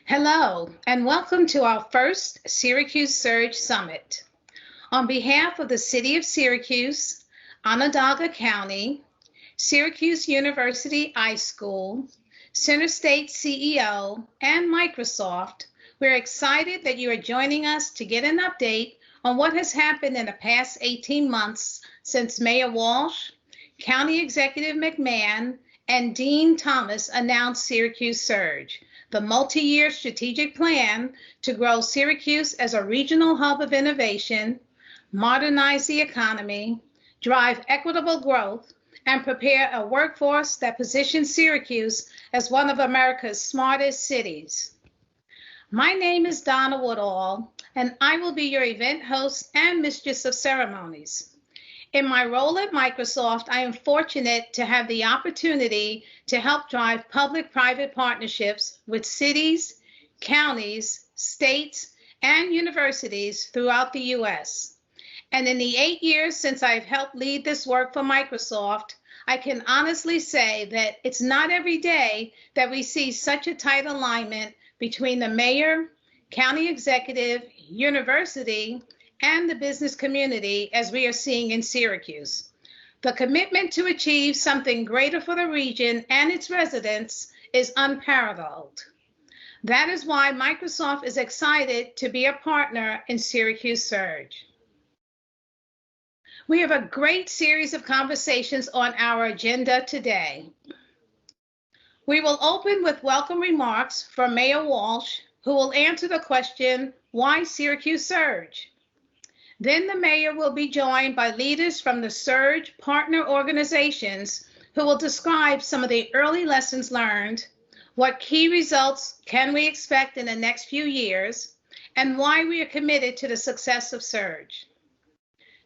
Hello, and welcome to our first Syracuse Surge Summit. On behalf of the City of Syracuse, Onondaga County, Syracuse University iSchool, CenterState CEO, and Microsoft, we're excited that you are joining us to get an update on what has happened in the past 18 months since Mayor Walsh, County Executive McMahon, and Dean Thomas announced Syracuse Surge, the multi-year strategic plan to grow Syracuse as a regional hub of innovation, modernize the economy, drive equitable growth, and prepare a workforce that positions Syracuse as one of America's smartest cities. My name is Donna Woodall, and I will be your event host and mistress of ceremonies. In my role at Microsoft, I am fortunate to have the opportunity to help drive public-private partnerships with cities, counties, states, and universities throughout the U.S. And in the 8 years since I've helped lead this work for Microsoft, I can honestly say that it's not every day that we see such a tight alignment between the mayor, county executive, university, and the business community as we are seeing in Syracuse. The commitment to achieve something greater for the region and its residents is unparalleled. That is why Microsoft is excited to be a partner in Syracuse Surge. We have a great series of conversations on our agenda today. We will open with welcome remarks from Mayor Walsh, who will answer the question, why Syracuse Surge? Then the mayor will be joined by leaders from the Surge partner organizations who will describe some of the early lessons learned, what key results can we expect in the next few years, and why we are committed to the success of Surge.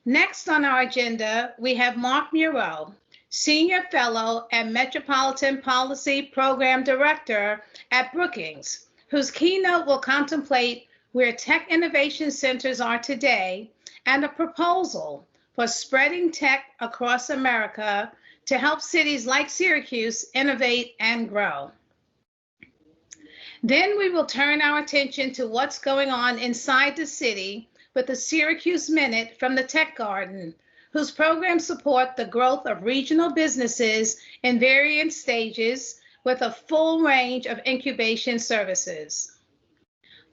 Next on our agenda, we have Mark Muro, Senior Fellow and Metropolitan Policy Program Director at Brookings, whose keynote will contemplate where tech innovation centers are today and a proposal for spreading tech across America to help cities like Syracuse innovate and grow. Then we will turn our attention to what's going on inside the city with the Syracuse Minute from the Tech Garden, whose programs support the growth of regional businesses in various stages with a full range of incubation services.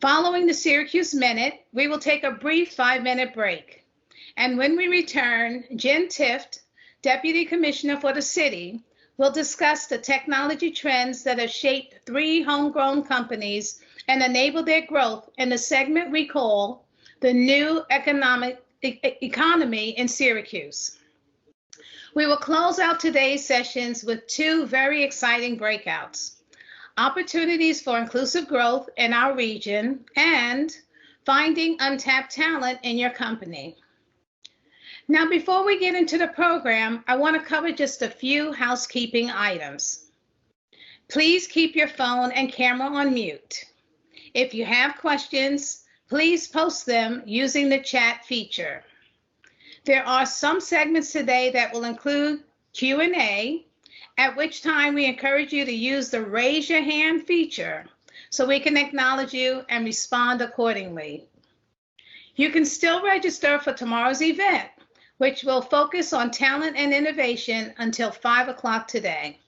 Following the Syracuse Minute, we will take a brief 5-minute break. And when we return, Jen Tift, Deputy Commissioner for the city, will discuss the technology trends that have shaped 3 homegrown companies and enabled their growth in the segment we call the new economy in Syracuse. We will close out today's sessions with 2 very exciting breakouts: opportunities for inclusive growth in our region, and finding untapped talent in your company. Now, before we get into the program, I want to cover just a few housekeeping items. Please keep your phone and camera on mute. If you have questions, please post them using the chat feature. There are some segments today that will include Q&A, at which time we encourage you to use the raise your hand feature so we can acknowledge you and respond accordingly. You can still register for tomorrow's event, which will focus on talent and innovation until 5 o'clock today.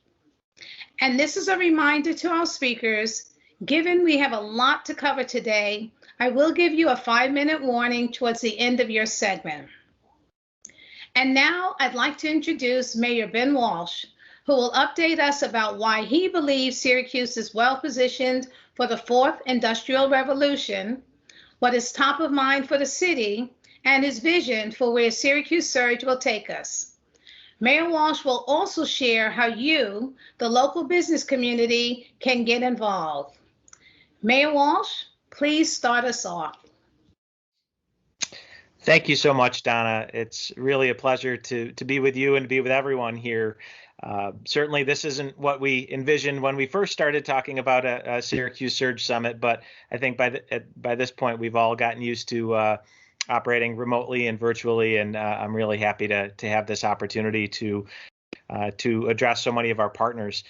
And this is a reminder to our speakers, given we have a lot to cover today, I will give you a 5-minute warning towards the end of your segment. And now I'd like to introduce Mayor Ben Walsh, who will update us about why he believes Syracuse is well positioned for the 4th Industrial Revolution, what is top of mind for the city, and his vision for where Syracuse Surge will take us. Mayor Walsh will also share how you, the local business community, can get involved. Mayor Walsh, please start us off. Thank you so much, Donna. It's really a pleasure to be with you and to be with everyone here. Certainly, this isn't what we envisioned when we first started talking about a Syracuse Surge Summit, but I think by this point, we've all gotten used to operating remotely and virtually, and I'm really happy to have this opportunity to to address so many of our partners.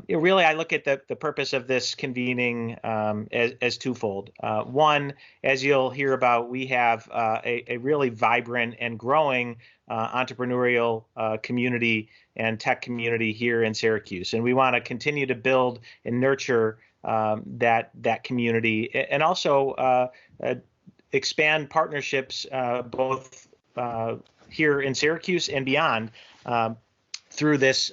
Really, I look at the purpose of this convening as twofold. One, as you'll hear about, we have a really vibrant and growing entrepreneurial community and tech community here in Syracuse, and we want to continue to build and nurture that community, and also expand partnerships both here in Syracuse and beyond through this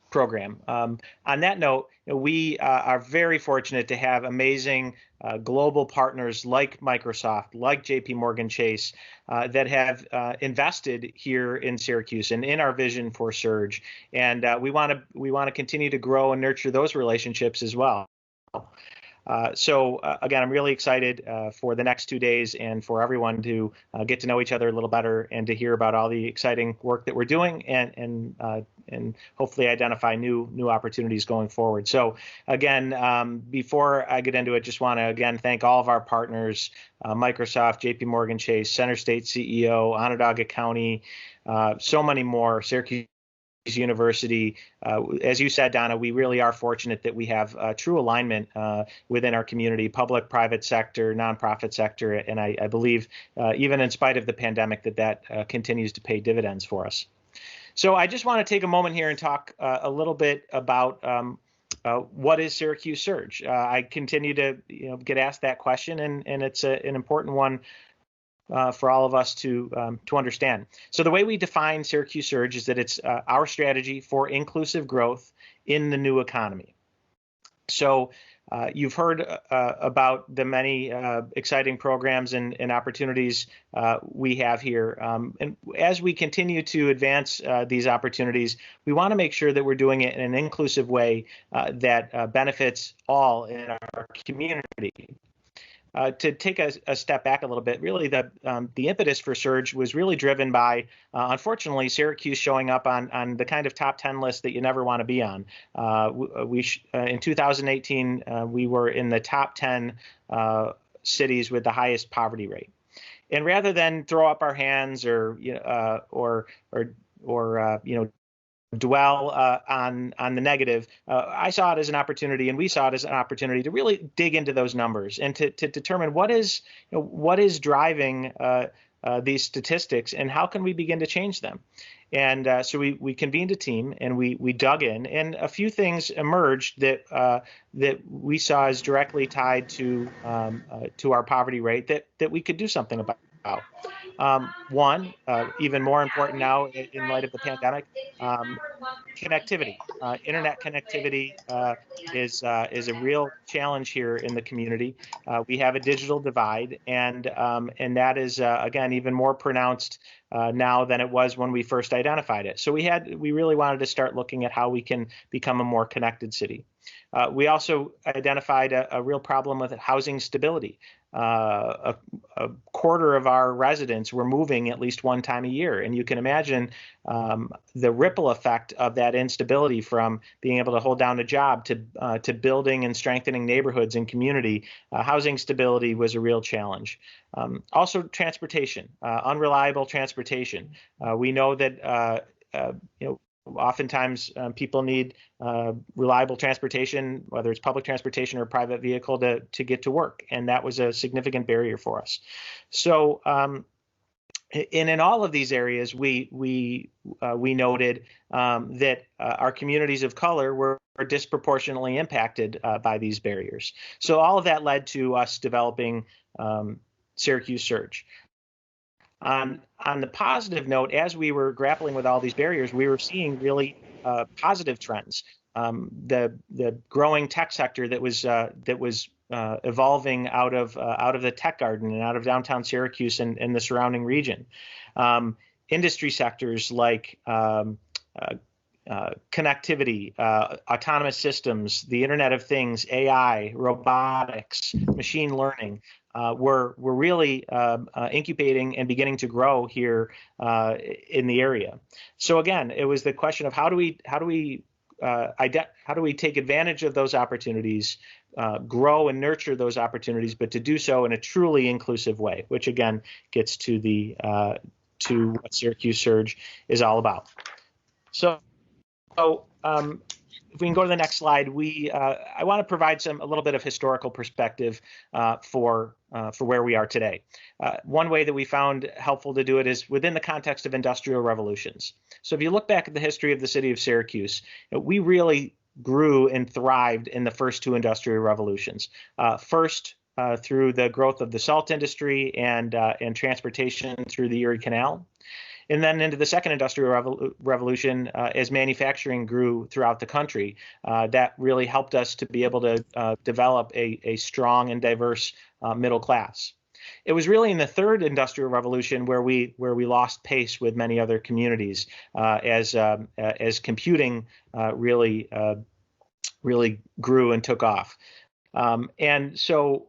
program. On that note, we are very fortunate to have amazing global partners like Microsoft, like JP Morgan Chase, that have invested here in Syracuse and in our vision for Surge. And we want to continue to grow and nurture those relationships as well. So again, I'm really excited for the next 2 days and for everyone to get to know each other a little better and to hear about all the exciting work that we're doing and hopefully identify new opportunities going forward. So again, before I get into it, just want to again thank all of our partners, Microsoft, JP Morgan Chase, CenterState CEO, Onondaga County, so many more, Syracuse University. As you said, Donna, we really are fortunate that we have true alignment within our community, public, private sector, nonprofit sector, and I believe even in spite of the pandemic that continues to pay dividends for us. So I just want to take a moment here and talk a little bit about what is Syracuse Surge. I continue to get asked that question, and it's an important one for all of us to understand. So the way we define Syracuse Surge is that it's our strategy for inclusive growth in the new economy. So you've heard about the many exciting programs and opportunities we have here. And as we continue to advance these opportunities, we want to make sure that we're doing it in an inclusive way that benefits all in our community. To take a step back a little bit, really the impetus for Surge was really driven by, unfortunately, Syracuse showing up on the kind of top 10 list that you never want to be on. In 2018, we were in the top 10 cities with the highest poverty rate. And rather than throw up our hands or dwell on the negative, I saw it as an opportunity, and we saw it as an opportunity to really dig into those numbers and to determine what is driving these statistics and how can we begin to change them. And so we convened a team and we dug in, and a few things emerged that we saw as directly tied to our poverty rate that we could do something about. One, even more important now in light of the pandemic, connectivity. Internet connectivity is a real challenge here in the community. We have a digital divide, and that is again even more pronounced now than it was when we first identified it. So we really wanted to start looking at how we can become a more connected city. We also identified a real problem with housing stability. A quarter of our residents were moving at least one time a year. And you can imagine the ripple effect of that instability from being able to hold down a job to building and strengthening neighborhoods and community. Housing stability was a real challenge. Also, transportation, unreliable transportation. We know that oftentimes people need reliable transportation, whether it's public transportation or private vehicle to get to work. And that was a significant barrier for us. So in all of these areas, we noted that our communities of color were disproportionately impacted by these barriers. So all of that led to us developing Syracuse Surge. On the positive note, as we were grappling with all these barriers, we were seeing really positive trends. The growing tech sector that was evolving out of the tech garden and out of downtown Syracuse and the surrounding region. Industry sectors like connectivity, autonomous systems, the Internet of Things, AI, robotics, machine learning. We're really incubating and beginning to grow here in the area. So again, it was the question of how do we take advantage of those opportunities, grow and nurture those opportunities, but to do so in a truly inclusive way, which again gets to what Syracuse Surge is all about. So if we can go to the next slide, I want to provide a little bit of historical perspective for where we are today. One way that we found helpful to do it is within the context of industrial revolutions. So if you look back at the history of the city of Syracuse, we really grew and thrived in the first two industrial revolutions. First, through the growth of the salt industry and transportation through the Erie Canal. And then into the second industrial revolution, as manufacturing grew throughout the country, that really helped us to be able to develop a strong and diverse middle class. It was really in the third industrial revolution where we lost pace with many other communities as computing really grew and took off. And so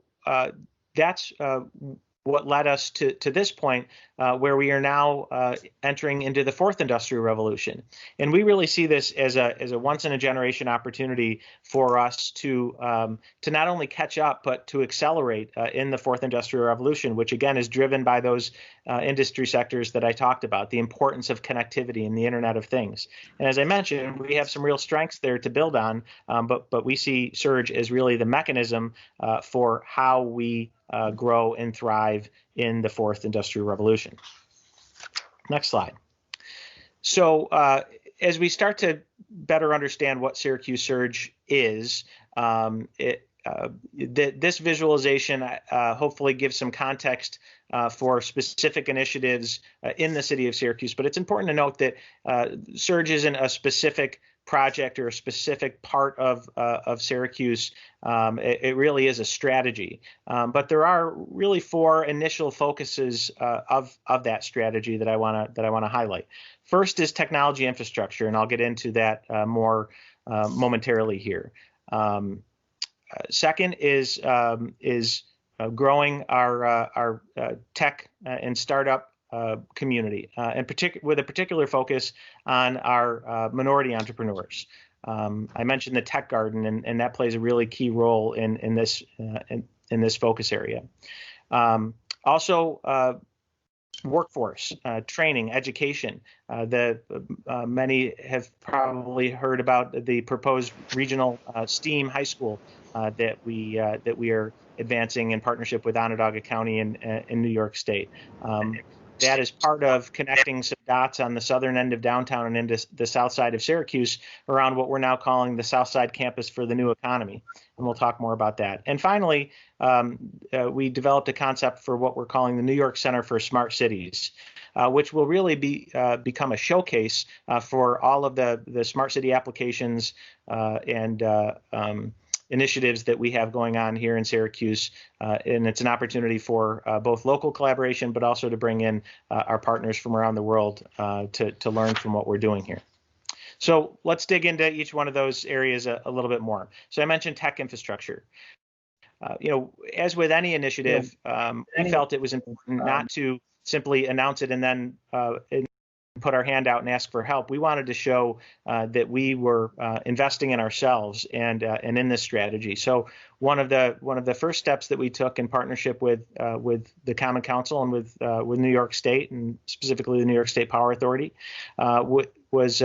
that's what led us to this point where we are now entering into the fourth industrial revolution. And we really see this as a once in a generation opportunity for us to not only catch up, but to accelerate in the fourth industrial revolution, which again is driven by those industry sectors that I talked about, the importance of connectivity and the Internet of Things. And as I mentioned, we have some real strengths there to build on, but we see Surge as really the mechanism for how we grow and thrive in the fourth industrial revolution. Next slide. So as we start to better understand what Syracuse Surge is, this visualization hopefully gives some context for specific initiatives in the city of Syracuse. But it's important to note that Surge isn't a specific project or a specific part of Syracuse. It really is a strategy. But there are really four initial focuses of that strategy that I want to highlight. First is technology infrastructure, and I'll get into that more momentarily here. Second is growing our tech and startup community, and with a particular focus on our minority entrepreneurs. I mentioned the Tech Garden, and that plays a really key role in this focus area. Also, workforce training, education. Many have probably heard about the proposed regional STEAM high school that we are advancing in partnership with Onondaga County in New York State. That is part of connecting some dots on the southern end of downtown and into the south side of Syracuse around what we're now calling the South Side Campus for the New Economy. And we'll talk more about that. And finally, we developed a concept for what we're calling the New York Center for Smart Cities, which will really become a showcase for all of the smart city applications and initiatives that we have going on here in Syracuse. And it's an opportunity for both local collaboration, but also to bring in our partners from around the world to learn from what we're doing here. So let's dig into each one of those areas a little bit more. So I mentioned tech infrastructure. As with any initiative, we felt it was important not to simply announce it and then put our hand out and ask for help. We wanted to show that we were investing in ourselves and in this strategy. So one of the first steps that we took in partnership with the Common Council and with New York State, and specifically the New York State Power Authority, was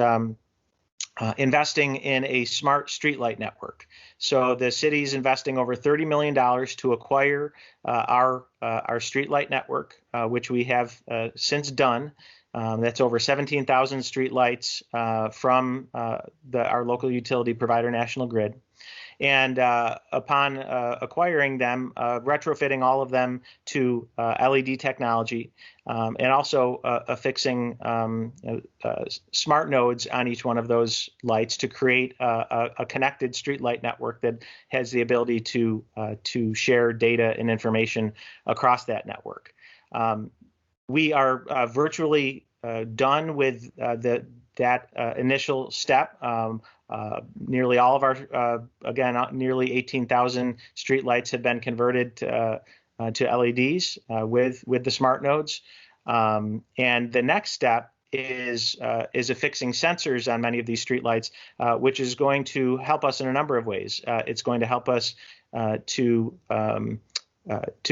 investing in a smart streetlight network. So the city's investing over $30 million to acquire our streetlight network, which we have since done. That's over 17,000 streetlights from our local utility provider, National Grid. And upon acquiring them, retrofitting all of them to LED technology, and also affixing smart nodes on each one of those lights to create a connected streetlight network that has the ability to share data and information across that network. We are virtually done with that initial step. Nearly all of our, nearly 18,000 streetlights have been converted to LEDs with the smart nodes. And the next step is affixing sensors on many of these streetlights, which is going to help us in a number of ways. It's going to help us to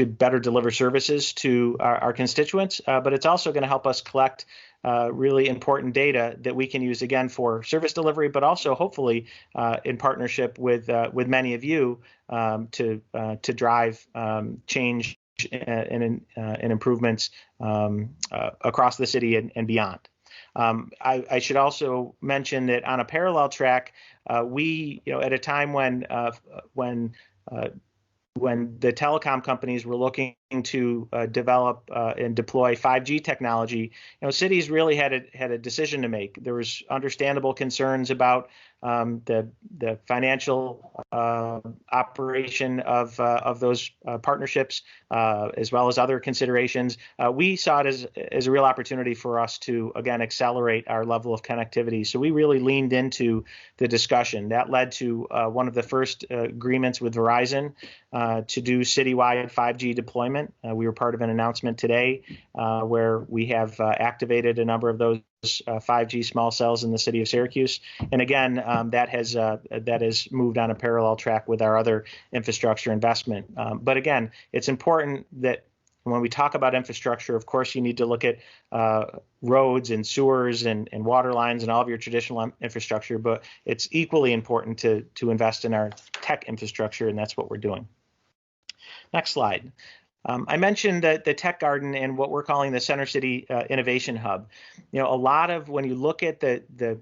better deliver services to our constituents, but it's also going to help us collect really important data that we can use again for service delivery, but also hopefully in partnership with many of you to drive change and improvements across the city and beyond. I should also mention that on a parallel track, we, at a time when the telecom companies were looking to develop and deploy 5G technology, cities really had a decision to make. There was understandable concerns about the financial operation of those partnerships, as well as other considerations. We saw it as a real opportunity for us to, again, accelerate our level of connectivity. So we really leaned into the discussion. That led to one of the first agreements with Verizon to do citywide 5G deployment. We were part of an announcement today where we have activated a number of those 5G small cells in the city of Syracuse. And again, that has moved on a parallel track with our other infrastructure investment. But again, it's important that when we talk about infrastructure, of course, you need to look at roads and sewers and water lines and all of your traditional infrastructure, but it's equally important to invest in our tech infrastructure, and that's what we're doing. Next slide. I mentioned the Tech Garden and what we're calling the Center City Innovation Hub. A lot of, when you look at the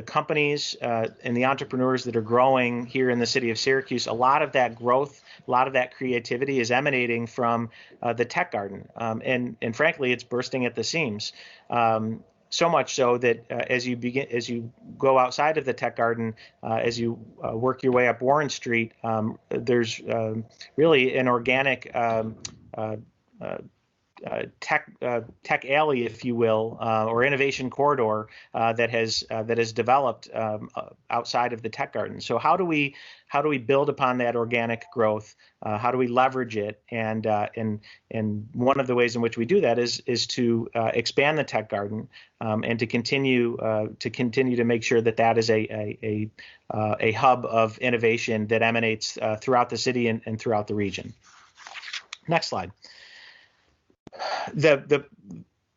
companies and the entrepreneurs that are growing here in the city of Syracuse, a lot of that growth, a lot of that creativity is emanating from the Tech Garden. And frankly, it's bursting at the seams. So much so that as you go outside of the Tech Garden, as you work your way up Warren Street, there's really an organic tech alley, if you will, or innovation corridor that has developed outside of the Tech Garden. So how do we build upon that organic growth? How do we leverage it? And one of the ways in which we do that is to expand the Tech Garden and to continue to make sure that is a hub of innovation that emanates throughout the city and throughout the region. Next slide. The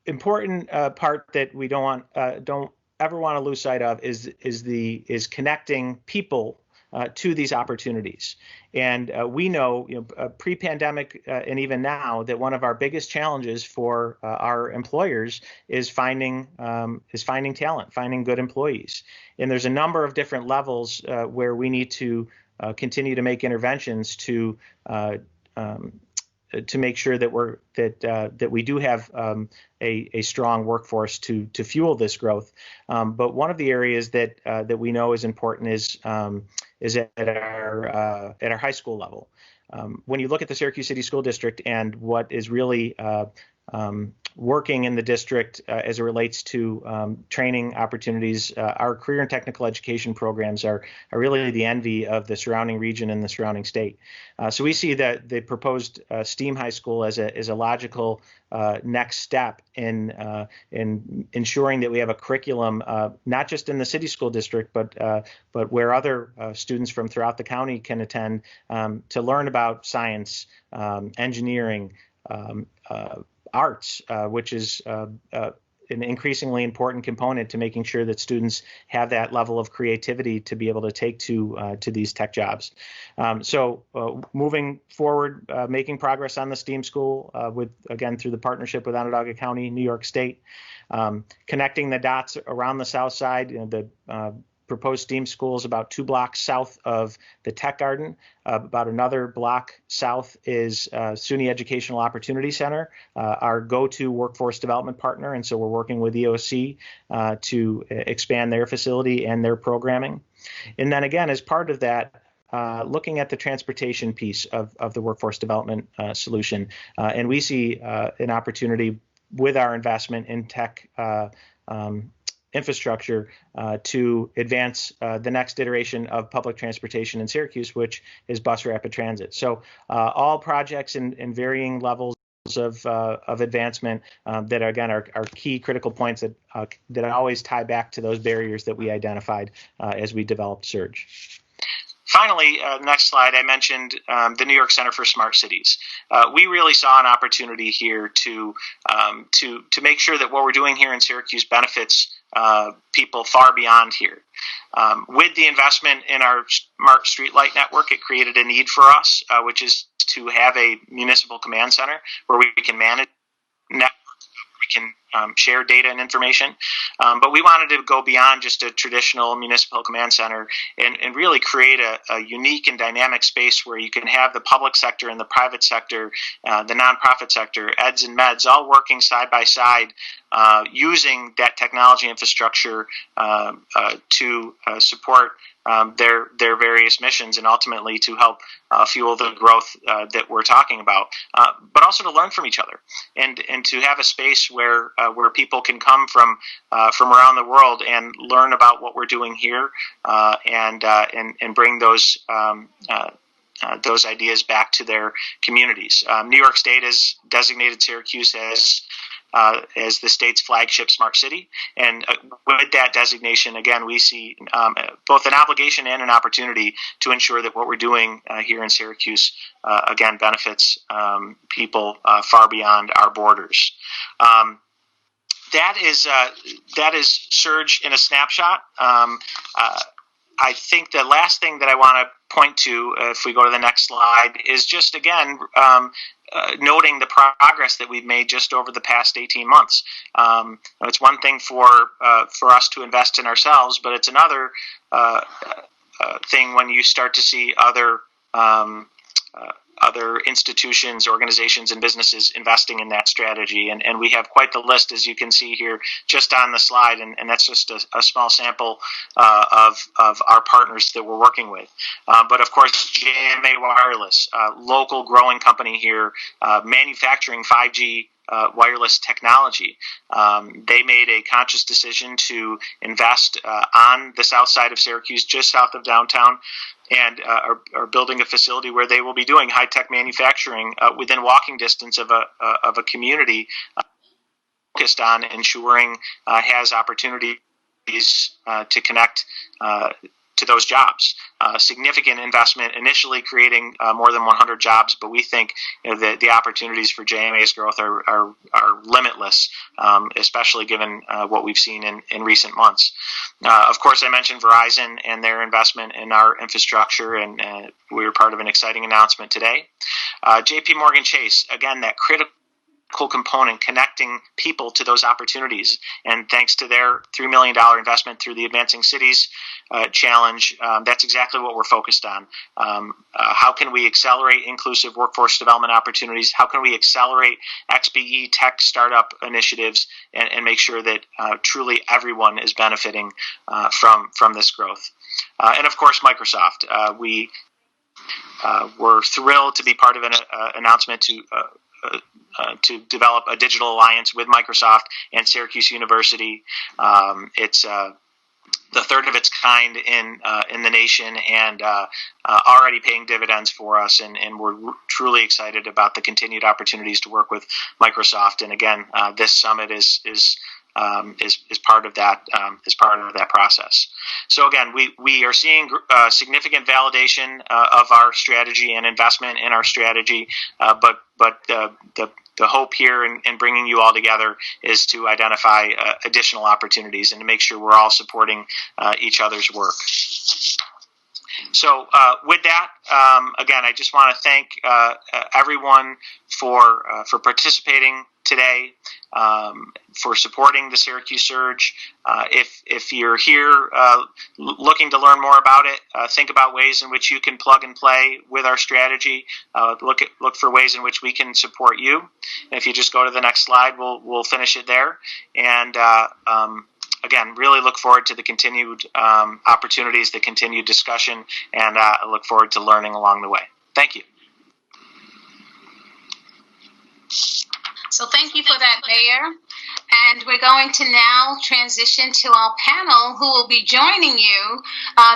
important part that we don't ever want to lose sight of is connecting people to these opportunities. And we know, pre-pandemic and even now, that one of our biggest challenges for our employers is finding talent, finding good employees. And there's a number of different levels where we need to continue to make interventions to make sure that we do have a strong workforce to fuel this growth. But one of the areas that we know is important is at our high school level. When you look at the Syracuse City School District and what is really working in the district as it relates to training opportunities, our career and technical education programs are really the envy of the surrounding region and the surrounding state. So we see that the proposed STEAM high school as a logical next step in ensuring that we have a curriculum not just in the city school district, but where other students from throughout the county can attend to learn about science, engineering, arts, which is an increasingly important component to making sure that students have that level of creativity to be able to take to these tech jobs. So moving forward, making progress on the STEAM school through the partnership with Onondaga County, New York State, connecting the dots around the South Side. The proposed STEAM school is about 2 blocks south of the Tech Garden. About another block south is SUNY Educational Opportunity Center, our go-to workforce development partner. And so we're working with EOC to expand their facility and their programming. And then again, as part of that, looking at the transportation piece of the workforce development solution. And we see an opportunity with our investment in tech infrastructure to advance the next iteration of public transportation in Syracuse, which is bus rapid transit. So all projects in varying levels of advancement that again are key critical points that always tie back to those barriers that we identified as we developed Surge. Finally, next slide, I mentioned the New York Center for Smart Cities. We really saw an opportunity here to make sure that what we're doing here in Syracuse benefits people far beyond here. With the investment in our smart streetlight network, it created a need for us, which is to have a municipal command center where we can manage network, we can share data and information. But we wanted to go beyond just a traditional municipal command center and really create a unique and dynamic space where you can have the public sector and the private sector, the nonprofit sector, eds and meds, all working side by side, using that technology infrastructure to support their various missions and ultimately to help fuel the growth that we're talking about, but also to learn from each other and to have a space where people can come from around the world and learn about what we're doing here and bring those ideas back to their communities. New York State has designated Syracuse as the state's flagship smart city. And with that designation, again, we see both an obligation and an opportunity to ensure that what we're doing here in Syracuse, again, benefits people far beyond our borders. That is Surge in a snapshot. I think the last thing that I want to point to, if we go to the next slide, is just, again, noting the progress that we've made just over the past 18 months. It's one thing for us to invest in ourselves, but it's another thing when you start to see other institutions, organizations, and businesses investing in that strategy. And we have quite the list, as you can see here, just on the slide. And that's just a small sample of our partners that we're working with. But of course, JMA Wireless, local growing company here, manufacturing 5G wireless technology. They made a conscious decision to invest on the south side of Syracuse, just south of downtown, and are building a facility where they will be doing high-tech manufacturing within walking distance of a community focused on ensuring has opportunities to connect to those jobs. Significant investment, initially creating more than 100 jobs, but we think the opportunities for JMA's growth are limitless, especially given what we've seen in recent months. Of course, I mentioned Verizon and their investment in our infrastructure, and we were part of an exciting announcement today. JP Morgan Chase, again, that critical component connecting people to those opportunities. And thanks to their $3 million investment through the Advancing Cities Challenge, that's exactly what we're focused on. How can we accelerate inclusive workforce development opportunities? How can we accelerate XBE tech startup initiatives and make sure that truly everyone is benefiting from this growth? And of course, Microsoft. We're thrilled to be part of an announcement to develop a digital alliance with Microsoft and Syracuse University. It's the third of its kind in the nation, and already paying dividends for us. And we're truly excited about the continued opportunities to work with Microsoft. And again, this summit is part of that process. So again, we are seeing significant validation of our strategy and investment in our strategy, but the hope here in bringing you all together is to identify additional opportunities and to make sure we're all supporting each other's work. So with that, again, I just want to thank everyone for participating today, for supporting the Syracuse Surge. If you're here looking to learn more about it, think about ways in which you can plug and play with our strategy. Look for ways in which we can support you. And if you just go to the next slide, we'll finish it there. And again, really look forward to the continued opportunities, the continued discussion, and I look forward to learning along the way. Thank you. So thank you for that, Mayor. And we're going to now transition to our panel, who will be joining you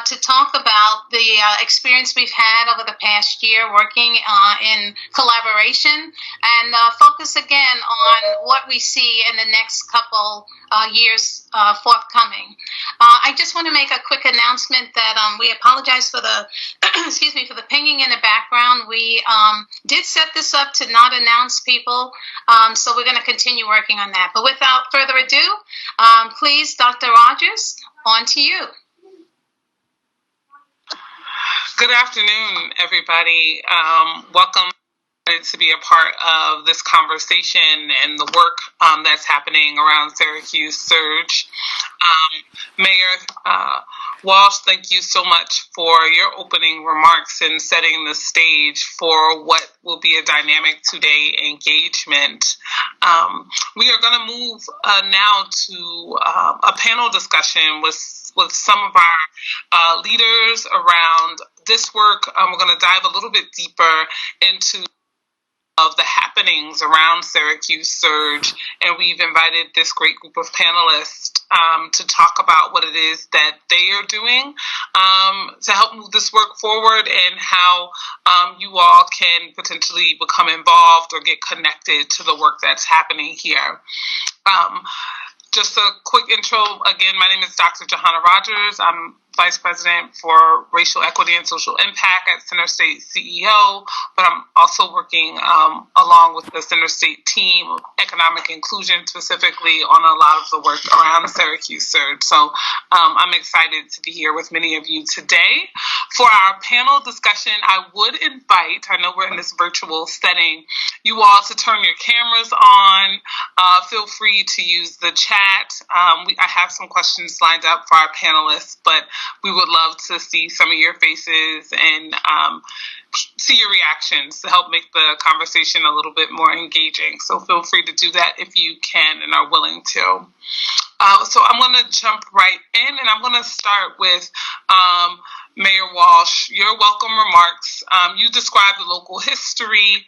to talk about the experience we've had over the past year working in collaboration and focus again on what we see in the next couple years forthcoming. I just want to make a quick announcement that we apologize for the excuse me, for the pinging in the background. We did set this up to not announce people, so we're going to continue working on that. But without further ado, please, Dr. Rogers, on to you. Good afternoon, everybody. Welcome to be a part of this conversation and the work that's happening around Syracuse Surge. Mayor Walsh, thank you so much for your opening remarks and setting the stage for what will be a dynamic two-day engagement. We are going to move now to a panel discussion with some of our leaders around this work. We're going to dive a little bit deeper into of the happenings around Syracuse Surge, and we've invited this great group of panelists to talk about what it is that they are doing to help move this work forward, and how you all can potentially become involved or get connected to the work that's happening here. Just a quick intro. Again, my name is Dr. Johanna Rogers. I'm Vice President for Racial Equity and Social Impact at CenterState CEO, but I'm also working along with the CenterState team, economic inclusion specifically, on a lot of the work around Syracuse Surge. So I'm excited to be here with many of you today. For our panel discussion, I would invite, I know we're in this virtual setting, you all to turn your cameras on. Feel free to use the chat. I have some questions lined up for our panelists, but we would love to see some of your faces and see your reactions to help make the conversation a little bit more engaging. So feel free to do that if you can and are willing to. So I'm going to jump right in, and I'm going to start with Mayor Walsh. Your welcome remarks. You described the local history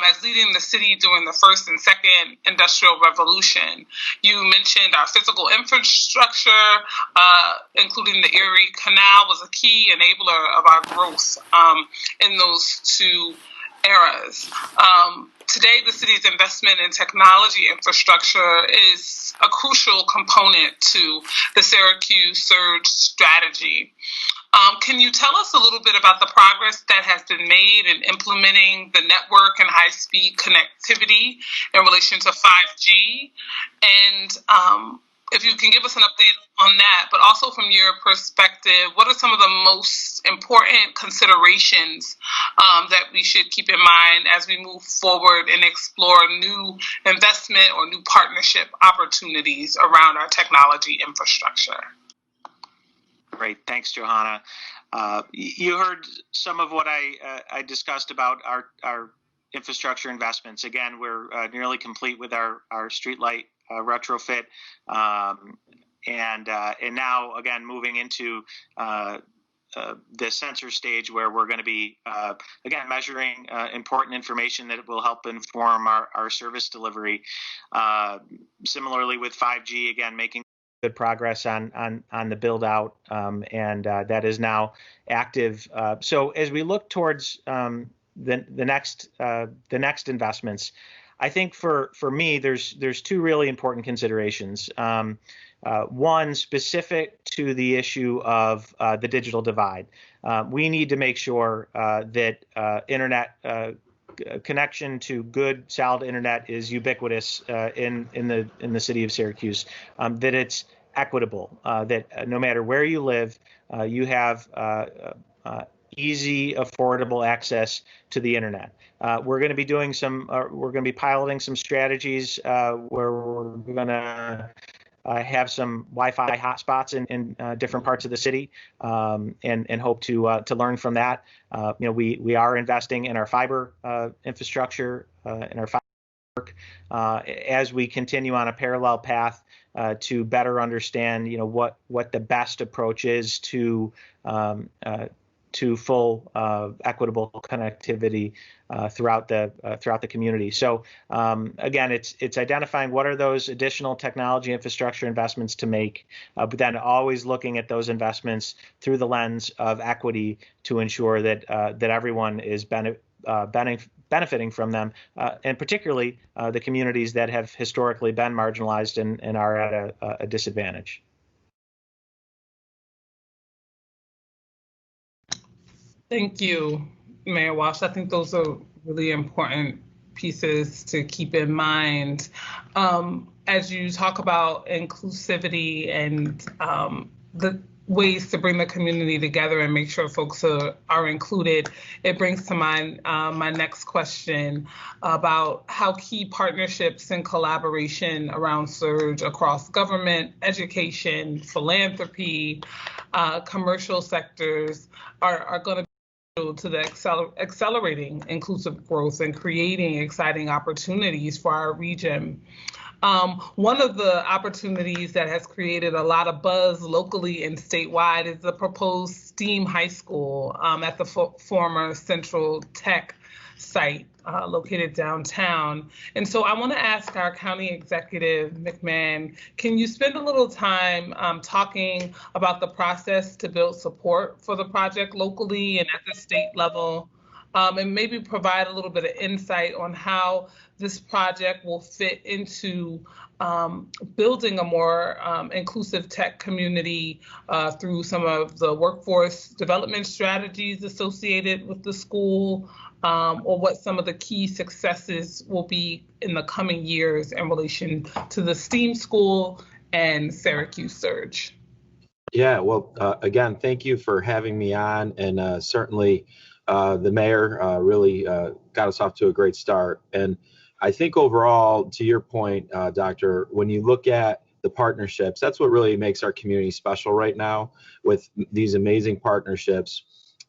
as leading the city during the first and second industrial revolution. You mentioned our physical infrastructure, including the Erie Canal, was a key enabler of our growth in those two eras. Today, the city's investment in technology infrastructure is a crucial component to the Syracuse Surge strategy. Can you tell us a little bit about the progress that has been made in implementing the network and high-speed connectivity in relation to 5G? And if you can give us an update on that, but also from your perspective, what are some of the most important considerations that we should keep in mind as we move forward and explore new investment or new partnership opportunities around our technology infrastructure? Great. Thanks, Johanna. You heard some of what I discussed about our infrastructure investments. Again, we're nearly complete with our streetlight retrofit, and now again moving into the sensor stage, where we're going to be again measuring important information that will help inform our service delivery. Similarly with 5G, again making good progress on the build out, and that is now active. So as we look towards the next investments, I think for me there's two really important considerations. One specific to the issue of the digital divide. We need to make sure that internet connection to good, solid internet is ubiquitous in the city of Syracuse. That it's equitable. That no matter where you live, you have easy, affordable access to the internet. We're going to be doing we're going to be piloting some strategies where we're going to have some Wi-Fi hotspots in different parts of the city, and hope to learn from that. We are investing in our fiber infrastructure, in our fiber work, as we continue on a parallel path to better understand, what the best approach is to full equitable connectivity throughout the community. So again, it's identifying what are those additional technology infrastructure investments to make, but then always looking at those investments through the lens of equity to ensure that everyone is benefiting from them, and particularly the communities that have historically been marginalized and are at a disadvantage. Thank you, Mayor Walsh. I think those are really important pieces to keep in mind as you talk about inclusivity and the ways to bring the community together and make sure folks are included. It brings to mind my next question about how key partnerships and collaboration around Surge across government, education, philanthropy, commercial sectors are going to to the accelerating inclusive growth and creating exciting opportunities for our region. One of the opportunities that has created a lot of buzz locally and statewide is the proposed STEAM high school at the former Central Tech site located downtown. And so I want to ask our county executive, McMahon, can you spend a little time talking about the process to build support for the project locally and at the state level, and maybe provide a little bit of insight on how this project will fit into building a more inclusive tech community through some of the workforce development strategies associated with the school, or what some of the key successes will be in the coming years in relation to the STEAM school and Syracuse Surge. Yeah, well, again, thank you for having me on, and certainly the mayor really got us off to a great start. And I think overall, to your point, Doctor, when you look at the partnerships, that's what really makes our community special right now, with these amazing partnerships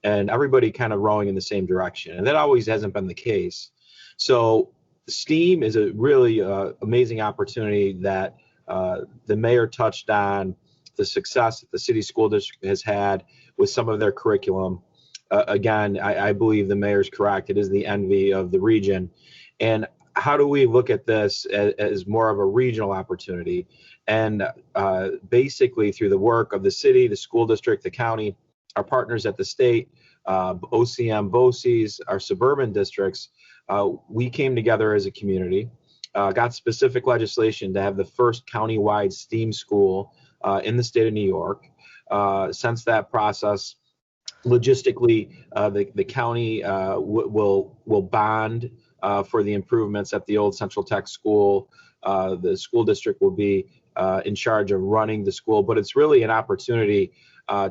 and everybody kind of rowing in the same direction. And that always hasn't been the case. So STEAM is a really amazing opportunity that the mayor touched on, the success that the city school district has had with some of their curriculum. Again, I believe the mayor's correct. It is the envy of the region. And how do we look at this as more of a regional opportunity? And basically through the work of the city, the school district, the county, our partners at the state, OCM, BOCES, our suburban districts, we came together as a community, got specific legislation to have the first countywide STEAM school in the state of New York. Since that process, logistically, the county will bond for the improvements at the old Central Tech school. The school district will be in charge of running the school, but it's really an opportunity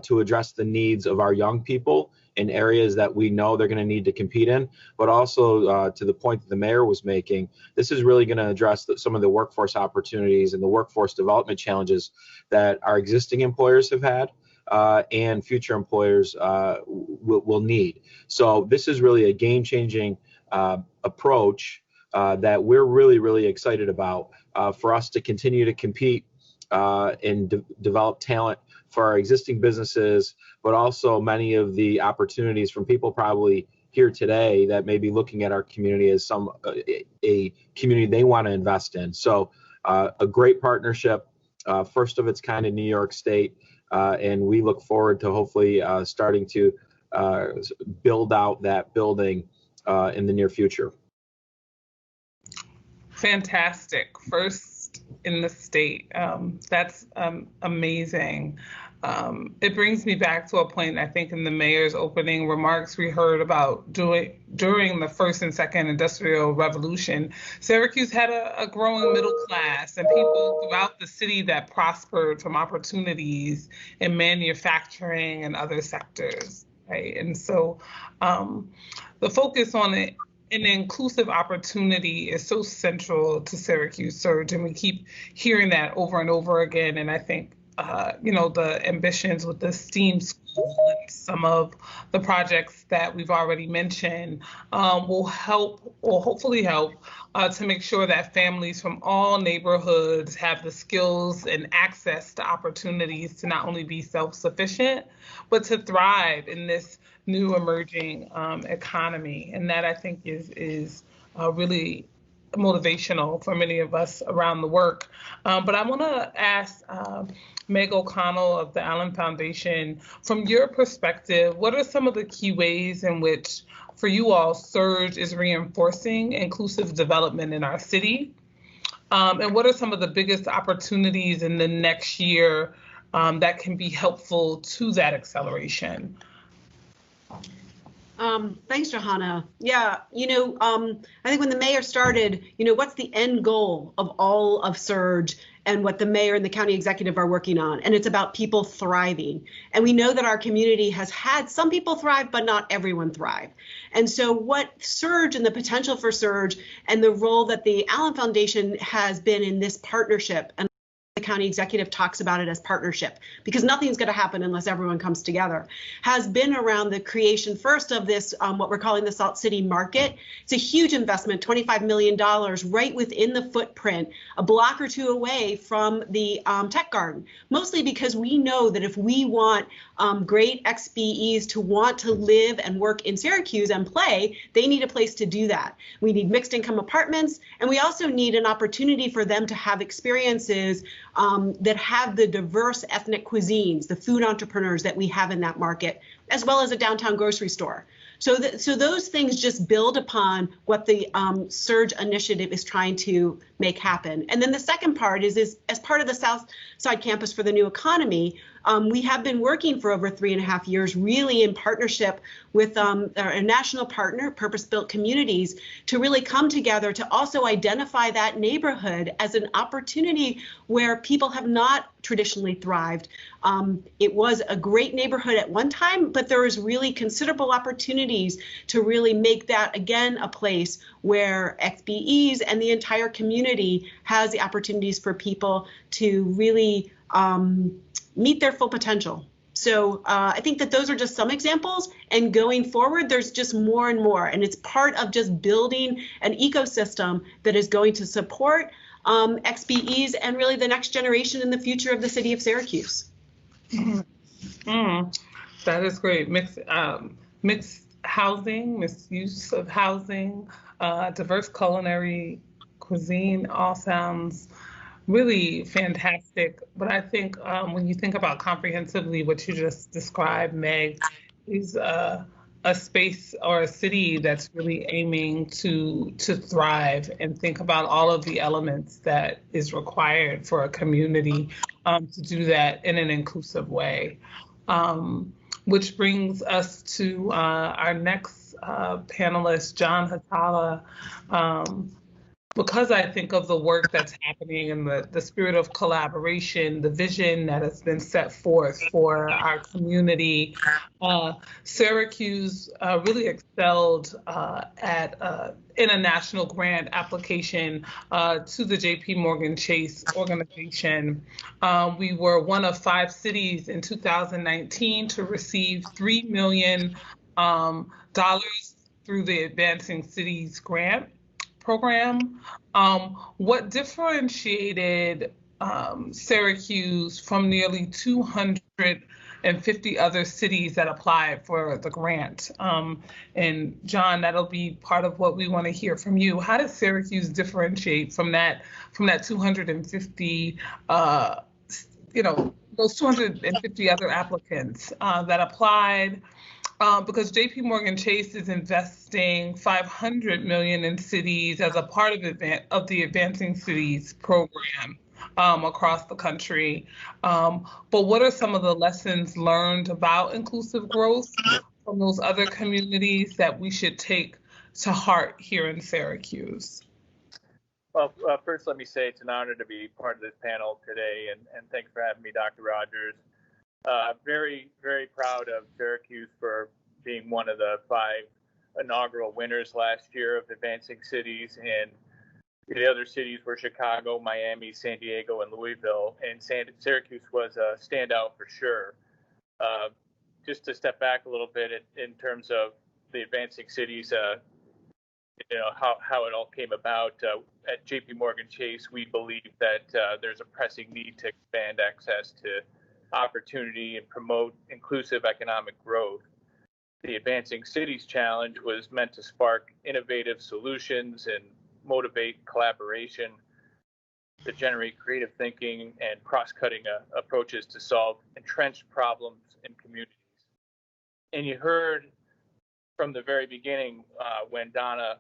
to address the needs of our young people in areas that we know they're going to need to compete in, but also to the point that the mayor was making, this is really going to address some of the workforce opportunities and the workforce development challenges that our existing employers have had and future employers will need. So this is really a game-changing approach that we're really, really excited about for us to continue to compete and develop talent for our existing businesses, but also many of the opportunities from people probably here today that may be looking at our community as a community they want to invest in. So a great partnership, first of its kind in New York State, and we look forward to hopefully starting to build out that building in the near future. Fantastic. First in the state. That's amazing. It brings me back to a point, I think, in the mayor's opening remarks we heard about during the first and second industrial revolution. Syracuse had a growing middle class and people throughout the city that prospered from opportunities in manufacturing and other sectors, right? And so the focus on it, an inclusive opportunity is so central to Syracuse Surge, and we keep hearing that over and over again. And I think, the ambitions with the STEAM school and some of the projects that we've already mentioned will help, or hopefully help, to make sure that families from all neighborhoods have the skills and access to opportunities to not only be self-sufficient, but to thrive in this new emerging economy. And that, I think, is really motivational for many of us around the work. But I want to ask Meg O'Connell of the Allen Foundation, from your perspective, what are some of the key ways in which, for you all, Surge is reinforcing inclusive development in our city? And what are some of the biggest opportunities in the next year that can be helpful to that acceleration? Thanks, Johanna. Yeah, I think when the mayor started, what's the end goal of all of Surge and what the mayor and the county executive are working on? And it's about people thriving. And we know that our community has had some people thrive, but not everyone thrive. And so what Surge and the potential for Surge and the role that the Allen Foundation has been in this partnership, and the county executive talks about it as partnership, because nothing's going to happen unless everyone comes together, has been around the creation first of this, what we're calling the Salt City Market. It's a huge investment, $25 million, right within the footprint, a block or two away from the Tech Garden, mostly because we know that if we want great XBEs to want to live and work in Syracuse and play, they need a place to do that. We need mixed income apartments, and we also need an opportunity for them to have experiences that have the diverse ethnic cuisines, the food entrepreneurs that we have in that market, as well as a downtown grocery store. So those things just build upon what the Surge initiative is trying to make happen. And then the second part is as part of the South Side Campus for the New Economy, we have been working for over 3.5 years, really in partnership with our national partner, Purpose Built Communities, to really come together to also identify that neighborhood as an opportunity where people have not traditionally thrived. It was a great neighborhood at one time, but there was really considerable opportunities to really make that, again, a place where XBEs and the entire community has the opportunities for people to really meet their full potential. So I think that those are just some examples, and going forward, there's just more and more, and it's part of just building an ecosystem that is going to support XBEs and really the next generation in the future of the city of Syracuse. That is great. Mixed housing, misuse of housing, diverse culinary cuisine, all sounds really fantastic. But I think when you think about comprehensively what you just described, Meg, is a space or a city that's really aiming to thrive and think about all of the elements that is required for a community to do that in an inclusive way. Which brings us to our next panelist, John Hatala. Because I think of the work that's happening and the spirit of collaboration, the vision that has been set forth for our community, Syracuse really excelled in a national grant application to the JP Morgan Chase organization. We were one of 5 cities in 2019 to receive $3 million through the Advancing Cities Grant program. What differentiated Syracuse from nearly 250 other cities that applied for the grant? And John, that'll be part of what we want to hear from you. How does Syracuse differentiate from that 250, those 250 other applicants that applied? Because JP Morgan Chase is investing $500 million in cities as a part of the Advancing Cities program across the country. But what are some of the lessons learned about inclusive growth from those other communities that we should take to heart here in Syracuse? Well, first, let me say it's an honor to be part of this panel today, and thanks for having me, Dr. Rogers. Very, very proud of Syracuse for being one of the 5 inaugural winners last year of Advancing Cities, and the other cities were Chicago, Miami, San Diego, and Louisville, and Syracuse was a standout for sure. Just to step back a little bit in terms of the Advancing Cities, how it all came about. At JP Morgan Chase, we believe that there's a pressing need to expand access to opportunity and promote inclusive economic growth. The Advancing Cities Challenge was meant to spark innovative solutions and motivate collaboration to generate creative thinking and cross-cutting approaches to solve entrenched problems in communities. And you heard from the very beginning when Donna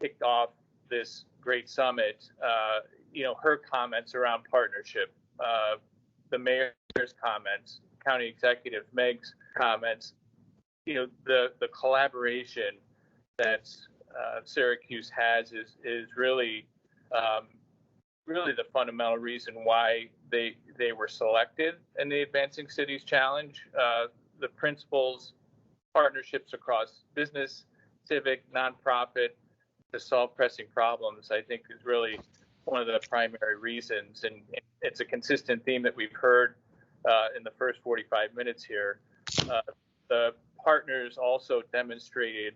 kicked off this great summit, her comments around partnership, the mayor's comments, county executive Meg's comments, the collaboration that Syracuse has is really really the fundamental reason why they were selected in the Advancing Cities Challenge. The principles, partnerships across business, civic, nonprofit to solve pressing problems, I think is really one of the primary reasons. And it's a consistent theme that we've heard in the first 45 minutes here. The partners also demonstrated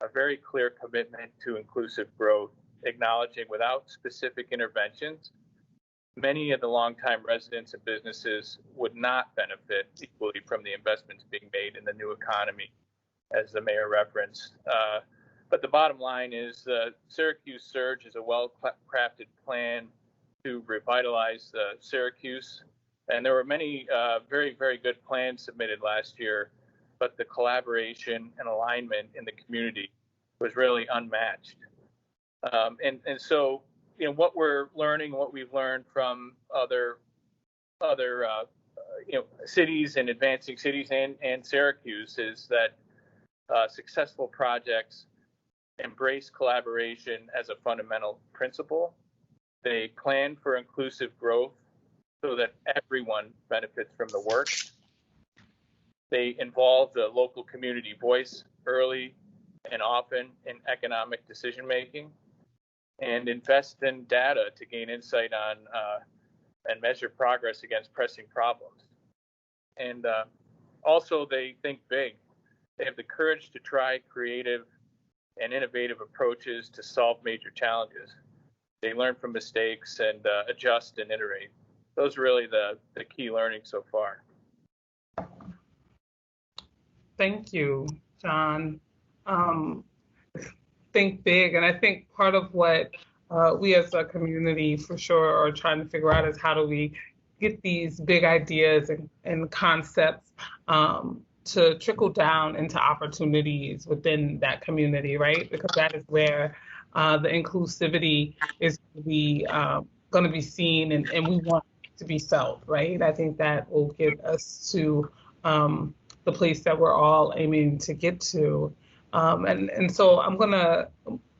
a very clear commitment to inclusive growth, acknowledging without specific interventions, many of the longtime residents and businesses would not benefit equally from the investments being made in the new economy, as the mayor referenced. But the bottom line is Syracuse Surge is a well-crafted plan to revitalize Syracuse. And there were many very, very good plans submitted last year, but the collaboration and alignment in the community was really unmatched. And so, what we're learning, what we've learned from other cities and advancing cities and Syracuse is that successful projects embrace collaboration as a fundamental principle. They plan for inclusive growth so that everyone benefits from the work. They involve the local community voice early and often in economic decision making, and invest in data to gain insight on and measure progress against pressing problems. And also they think big. They have the courage to try creative and innovative approaches to solve major challenges. They learn from mistakes and adjust and iterate. Those are really the key learnings so far. Thank you, John. Think big, and I think part of what we as a community for sure are trying to figure out is how do we get these big ideas and concepts to trickle down into opportunities within that community, right? Because that is where the inclusivity is going to be seen, and we want it to be felt, right? I think that will get us to the place that we're all aiming to get to. And so I'm going to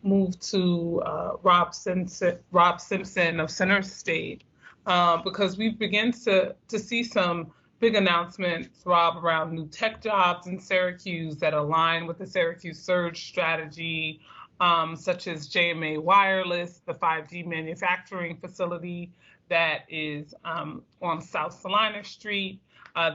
move to Rob Simpson of CenterState, because we've begun to see some big announcements, Rob, around new tech jobs in Syracuse that align with the Syracuse Surge strategy, such as JMA Wireless, the 5G manufacturing facility that is on South Salina Street,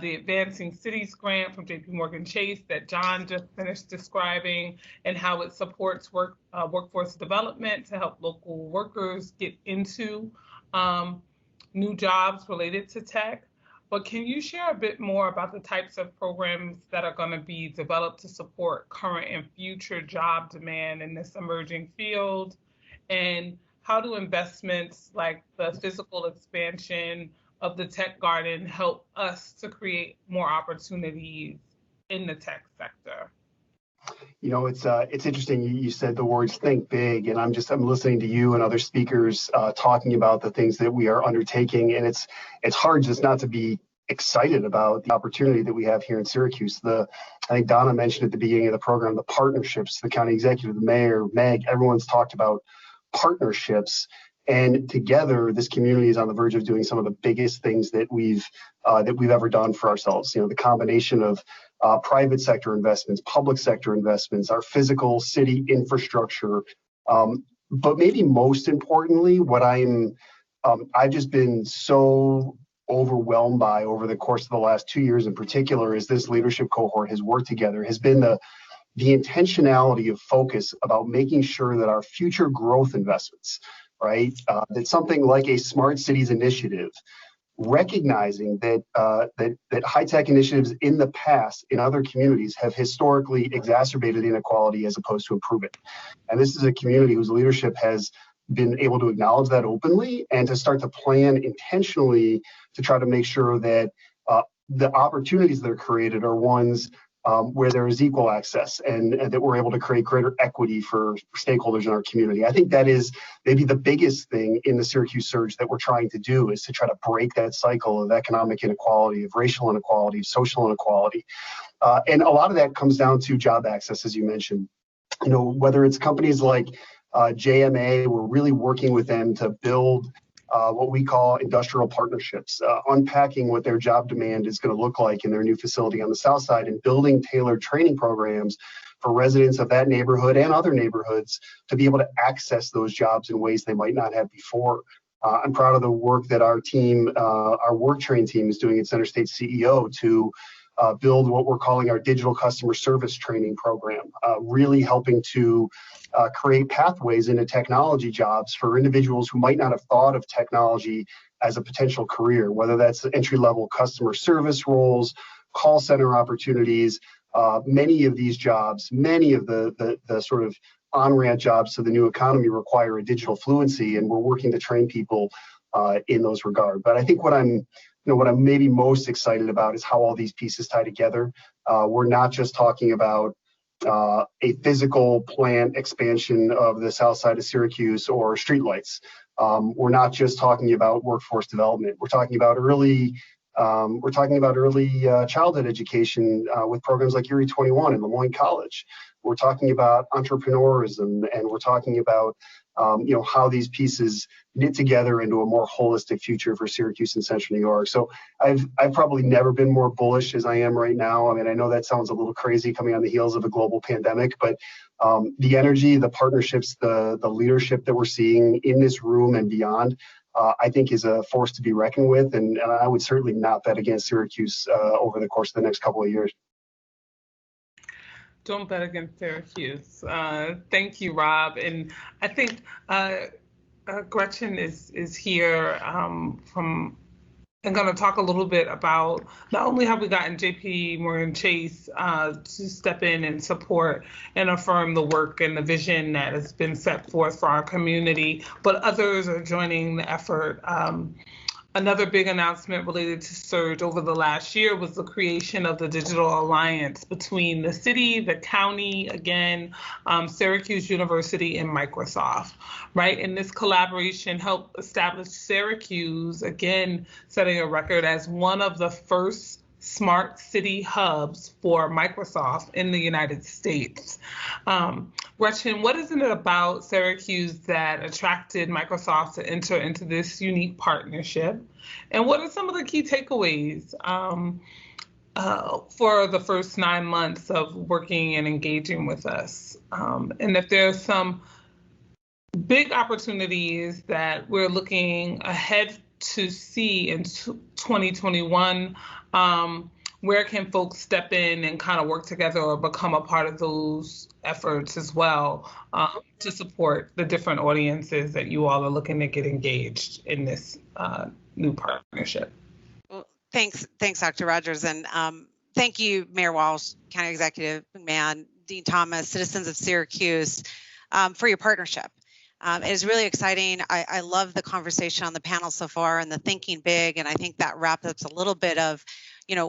the Advancing Cities grant from JP Chase that John just finished describing, and how it supports workforce development to help local workers get into new jobs related to tech. But can you share a bit more about the types of programs that are going to be developed to support current and future job demand in this emerging field? And how do investments like the physical expansion of the tech garden help us to create more opportunities in the tech sector? It's interesting. You said the words "think big," and I'm listening to you and other speakers talking about the things that we are undertaking, and it's hard just not to be excited about the opportunity that we have here in Syracuse. I think Donna mentioned at the beginning of the program the partnerships. The county executive, the mayor, Meg, everyone's talked about partnerships. And together, this community is on the verge of doing some of the biggest things that we've ever done for ourselves. The combination of private sector investments, public sector investments, our physical city infrastructure. But maybe most importantly, what I've just been so overwhelmed by over the course of the last 2 years in particular, is this leadership cohort has worked together, has been the intentionality of focus about making sure that our future growth investments, right? That something like a smart cities initiative, recognizing that high-tech initiatives in the past in other communities have historically exacerbated inequality as opposed to improve it. And this is a community whose leadership has been able to acknowledge that openly and to start to plan intentionally to try to make sure that the opportunities that are created are ones where there is equal access and that we're able to create greater equity for stakeholders in our community. I think that is maybe the biggest thing in the Syracuse Surge that we're trying to do, is to try to break that cycle of economic inequality, of racial inequality, of social inequality. And a lot of that comes down to job access, as you mentioned. Whether it's companies like JMA, we're really working with them to build what we call industrial partnerships, unpacking what their job demand is going to look like in their new facility on the south side, and building tailored training programs for residents of that neighborhood and other neighborhoods to be able to access those jobs in ways they might not have before. I'm proud of the work that our team, our work train team, is doing at CenterState CEO to build what we're calling our digital customer service training program, really helping to create pathways into technology jobs for individuals who might not have thought of technology as a potential career, whether that's entry-level customer service roles, call center opportunities. Many of these jobs, many of the sort of on-ramp jobs to the new economy require a digital fluency, and we're working to train people in those regards. But I think what I'm maybe most excited about is how all these pieces tie together. We're not just talking about a physical plant expansion of the south side of Syracuse or streetlights. We're not just talking about workforce development. We're talking about early childhood education with programs like Erie 21 and Lemoyne College. We're talking about entrepreneurism, and we're talking about how these pieces knit together into a more holistic future for Syracuse and Central New York. So I've probably never been more bullish as I am right now. I mean, I know that sounds a little crazy coming on the heels of a global pandemic, but the energy, the partnerships, the leadership that we're seeing in this room and beyond, I think is a force to be reckoned with, and I would certainly not bet against Syracuse over the course of the next couple of years. Don't bet against Syracuse. Thank you, Rob. And I think Gretchen is here and going to talk a little bit about not only have we gotten JP Morgan Chase to step in and support and affirm the work and the vision that has been set forth for our community, but others are joining the effort. Another big announcement related to Surge over the last year was the creation of the Digital Alliance between the city, the county, again, Syracuse University, and Microsoft, right? And this collaboration helped establish Syracuse, again, setting a record as one of the first smart city hubs for Microsoft in the United States. Gretchen, what is it about Syracuse that attracted Microsoft to enter into this unique partnership? And what are some of the key takeaways for the first 9 months of working and engaging with us? And if there's some big opportunities that we're looking ahead to see in 2021, where can folks step in and kind of work together or become a part of those efforts as well to support the different audiences that you all are looking to get engaged in this new partnership? Well, thanks, Dr. Rogers, and thank you, Mayor Walsh, County Executive McMahon, Dean Thomas, citizens of Syracuse, for your partnership. It is really exciting. I love the conversation on the panel so far and the thinking big, and I think that wraps up a little bit of,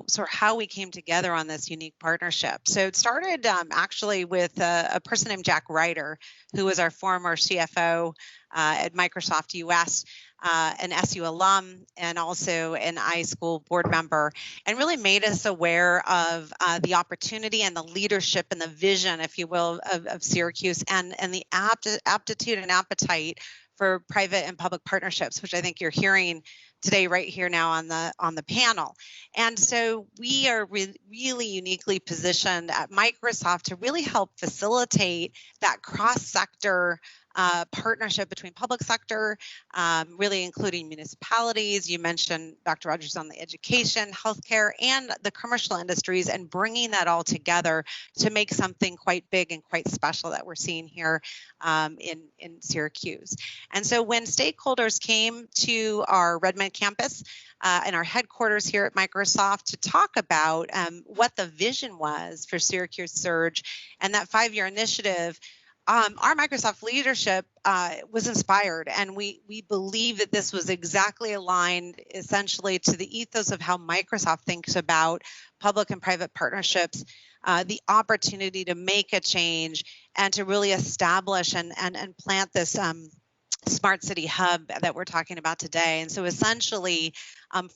sort of how we came together on this unique partnership. So it started actually with a person named Jack Ryder, who was our former CFO at Microsoft US, an SU alum, and also an iSchool board member, and really made us aware of the opportunity and the leadership and the vision, if you will, of Syracuse and the aptitude and appetite for private and public partnerships, which I think you're hearing today right here now on the panel. And so we are really uniquely positioned at Microsoft to really help facilitate that cross-sector partnership between public sector, really including municipalities. You mentioned, Dr. Rogers, on the education, healthcare, and the commercial industries, and bringing that all together to make something quite big and quite special that we're seeing here in Syracuse. And so when stakeholders came to our Redmond campus and our headquarters here at Microsoft to talk about what the vision was for Syracuse Surge and that 5-year initiative, our Microsoft leadership was inspired, and we believe that this was exactly aligned essentially to the ethos of how Microsoft thinks about public and private partnerships, the opportunity to make a change and to really establish and plant this smart city hub that we're talking about today. And so essentially,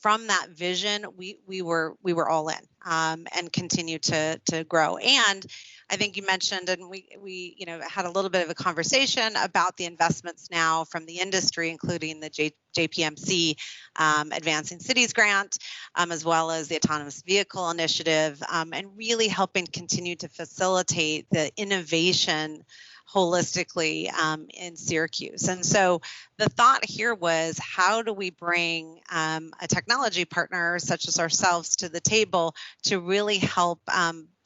from that vision, we were all in, and continue to grow. And I think you mentioned, and we had a little bit of a conversation about the investments now from the industry, including the JPMC Advancing Cities Grant, as well as the Autonomous Vehicle Initiative, and really helping continue to facilitate the innovation holistically in Syracuse. And so the thought here was, how do we bring a technology partner such as ourselves to the table to really help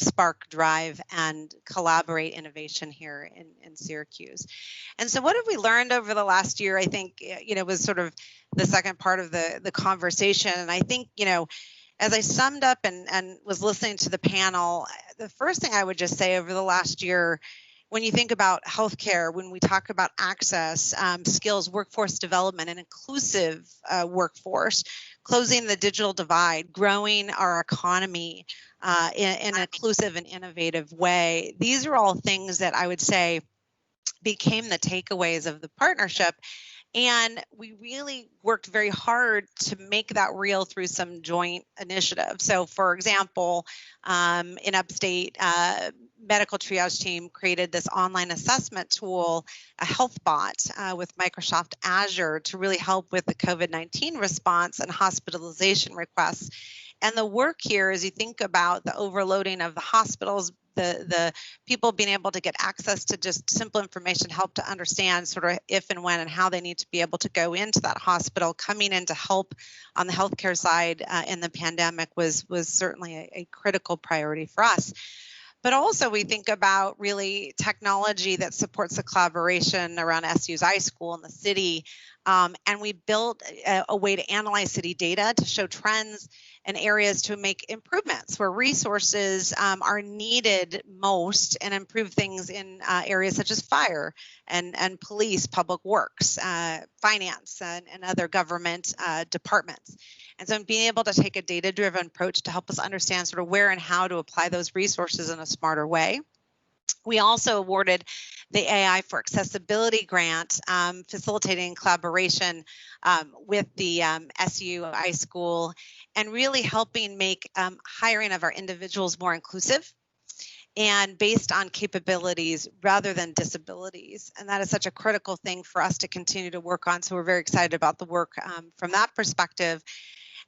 spark, drive, and collaborate innovation here in Syracuse? And so what have we learned over the last year? I think, was sort of the second part of the conversation. And I think, as I summed up and was listening to the panel, the first thing I would just say over the last year, when you think about healthcare, when we talk about access, skills, workforce development, and inclusive workforce, closing the digital divide, growing our economy in an inclusive and innovative way, these are all things that I would say became the takeaways of the partnership. And we really worked very hard to make that real through some joint initiatives. So, for example, in Upstate, medical triage team created this online assessment tool, a health bot with Microsoft Azure, to really help with the COVID-19 response and hospitalization requests. And the work here, as you think about the overloading of the hospitals, the people being able to get access to just simple information, help to understand sort of if and when and how they need to be able to go into that hospital, coming in to help on the healthcare side in the pandemic was certainly a critical priority for us. But also we think about really technology that supports the collaboration around SU's iSchool in the city. And we built a way to analyze city data to show trends and areas to make improvements where resources are needed most, and improve things in areas such as fire and police, public works, finance, and other government departments. And so being able to take a data-driven approach to help us understand sort of where and how to apply those resources in a smarter way. We also awarded the AI for Accessibility Grant, facilitating collaboration with the SU iSchool, and really helping make hiring of our individuals more inclusive and based on capabilities rather than disabilities. And that is such a critical thing for us to continue to work on. So we're very excited about the work from that perspective.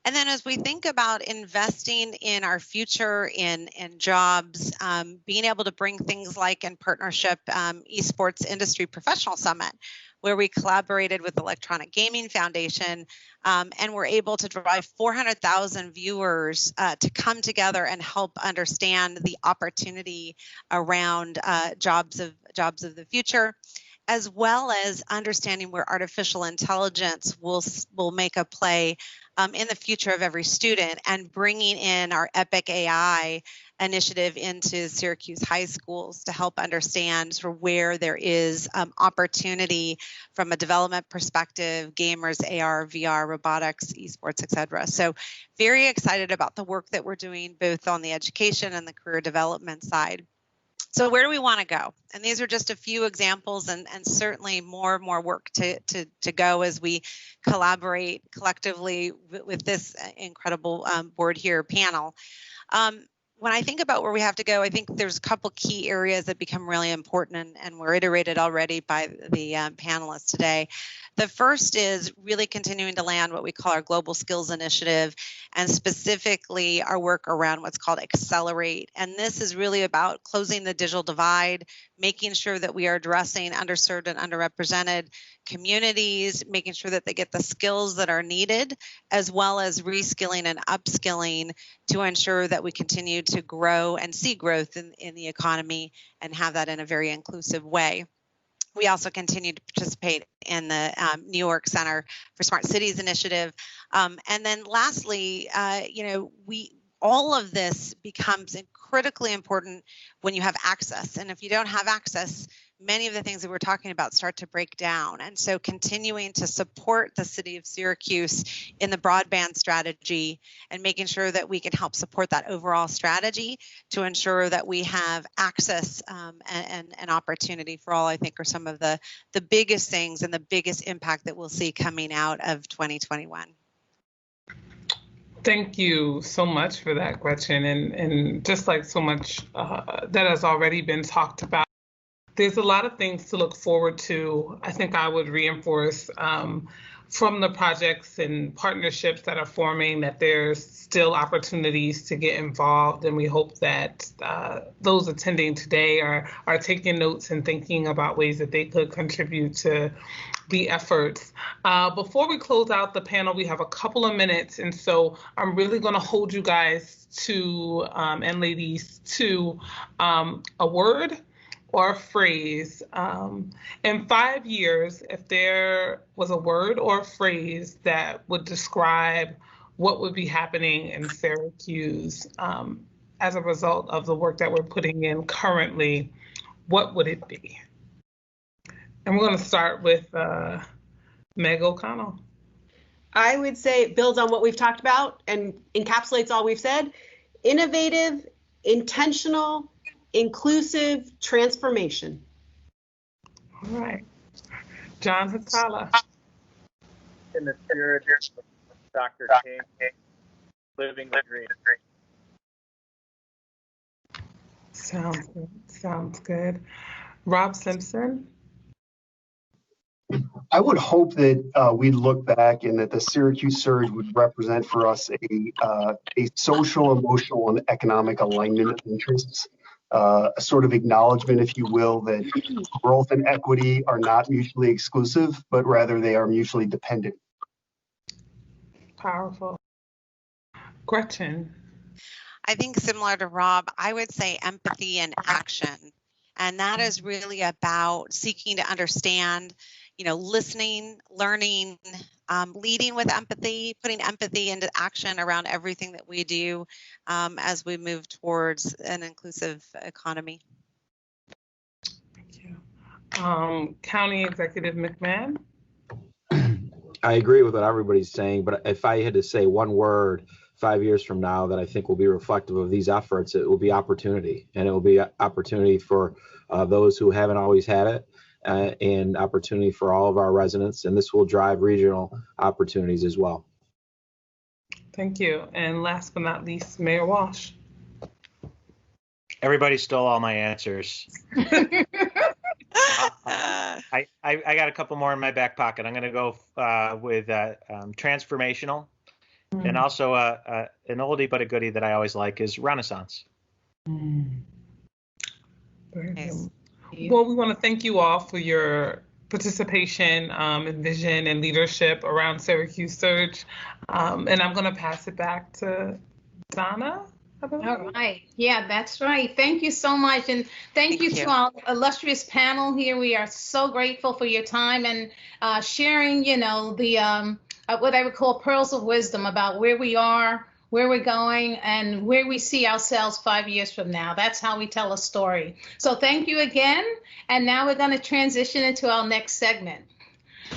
And then as we think about investing in our future, in jobs, being able to bring things like in partnership, Esports Industry Professional Summit, where we collaborated with Electronic Gaming Foundation, and we're able to drive 400,000 viewers to come together and help understand the opportunity around jobs of the future, as well as understanding where artificial intelligence will make a play in the future of every student, and bringing in our EPIC AI initiative into Syracuse high schools to help understand sort of where there is opportunity from a development perspective, gamers, AR, VR, robotics, esports, et cetera. So very excited about the work that we're doing both on the education and the career development side. So where do we want to go? And these are just a few examples, and certainly more work to go as we collaborate collectively with this incredible board here panel. When I think about where we have to go, I think there's a couple key areas that become really important and were iterated already by the panelists today. The first is really continuing to land what we call our Global Skills Initiative, and specifically our work around what's called Accelerate. And this is really about closing the digital divide, making sure that we are addressing underserved and underrepresented communities, making sure that they get the skills that are needed, as well as reskilling and upskilling to ensure that we continue to grow and see growth in the economy and have that in a very inclusive way. We also continue to participate in the New York Center for Smart Cities initiative. And then lastly, all of this becomes critically important when you have access. And if you don't have access, many of the things that we're talking about start to break down. And so continuing to support the city of Syracuse in the broadband strategy and making sure that we can help support that overall strategy to ensure that we have access and opportunity for all, I think, are some of the biggest things and the biggest impact that we'll see coming out of 2021. Thank you so much for that, Gretchen. And just like so much that has already been talked about, there's a lot of things to look forward to. I think I would reinforce from the projects and partnerships that are forming that there's still opportunities to get involved. And we hope that those attending today are taking notes and thinking about ways that they could contribute to the efforts. Before we close out the panel, we have a couple of minutes. And so I'm really going to hold you guys to, and ladies, to a word or a phrase. In 5 years, if there was a word or a phrase that would describe what would be happening in Syracuse as a result of the work that we're putting in currently, what would it be? And we're going to start with Meg O'Connell. I would say it builds on what we've talked about and encapsulates all we've said. Innovative, intentional, inclusive transformation. All right. John Hatala. In the spirit of Dr. King, living the dream. Sounds good. Rob Simpson. I would hope that we'd look back and that the Syracuse Surge would represent for us a social, emotional, and economic alignment of interests, a sort of acknowledgement, if you will, that growth and equity are not mutually exclusive, but rather they are mutually dependent. Powerful. Gretchen. I think similar to Rob, I would say empathy and action. And that is really about seeking to understand, listening, learning, leading with empathy, putting empathy into action around everything that we do as we move towards an inclusive economy. Thank you. County Executive McMahon. I agree with what everybody's saying, but if I had to say one word 5 years from now that I think will be reflective of these efforts, it will be opportunity. And it will be opportunity for those who haven't always had it, and opportunity for all of our residents. And this will drive regional opportunities as well. Thank you. And last but not least, Mayor Walsh. Everybody stole all my answers. I got a couple more in my back pocket. I'm going to go with transformational, and also an oldie but a goodie that I always like is Renaissance. Nice. Well, we want to thank you all for your participation and vision and leadership around Syracuse Surge. And I'm going to pass it back to Donna. All right. Yeah, that's right. Thank you so much. And thank you to our illustrious panel here. We are so grateful for your time and sharing, the what I would call pearls of wisdom about where we are, where we're going, and where we see ourselves 5 years from now. That's how we tell a story. So thank you again. And now we're going to transition into our next segment.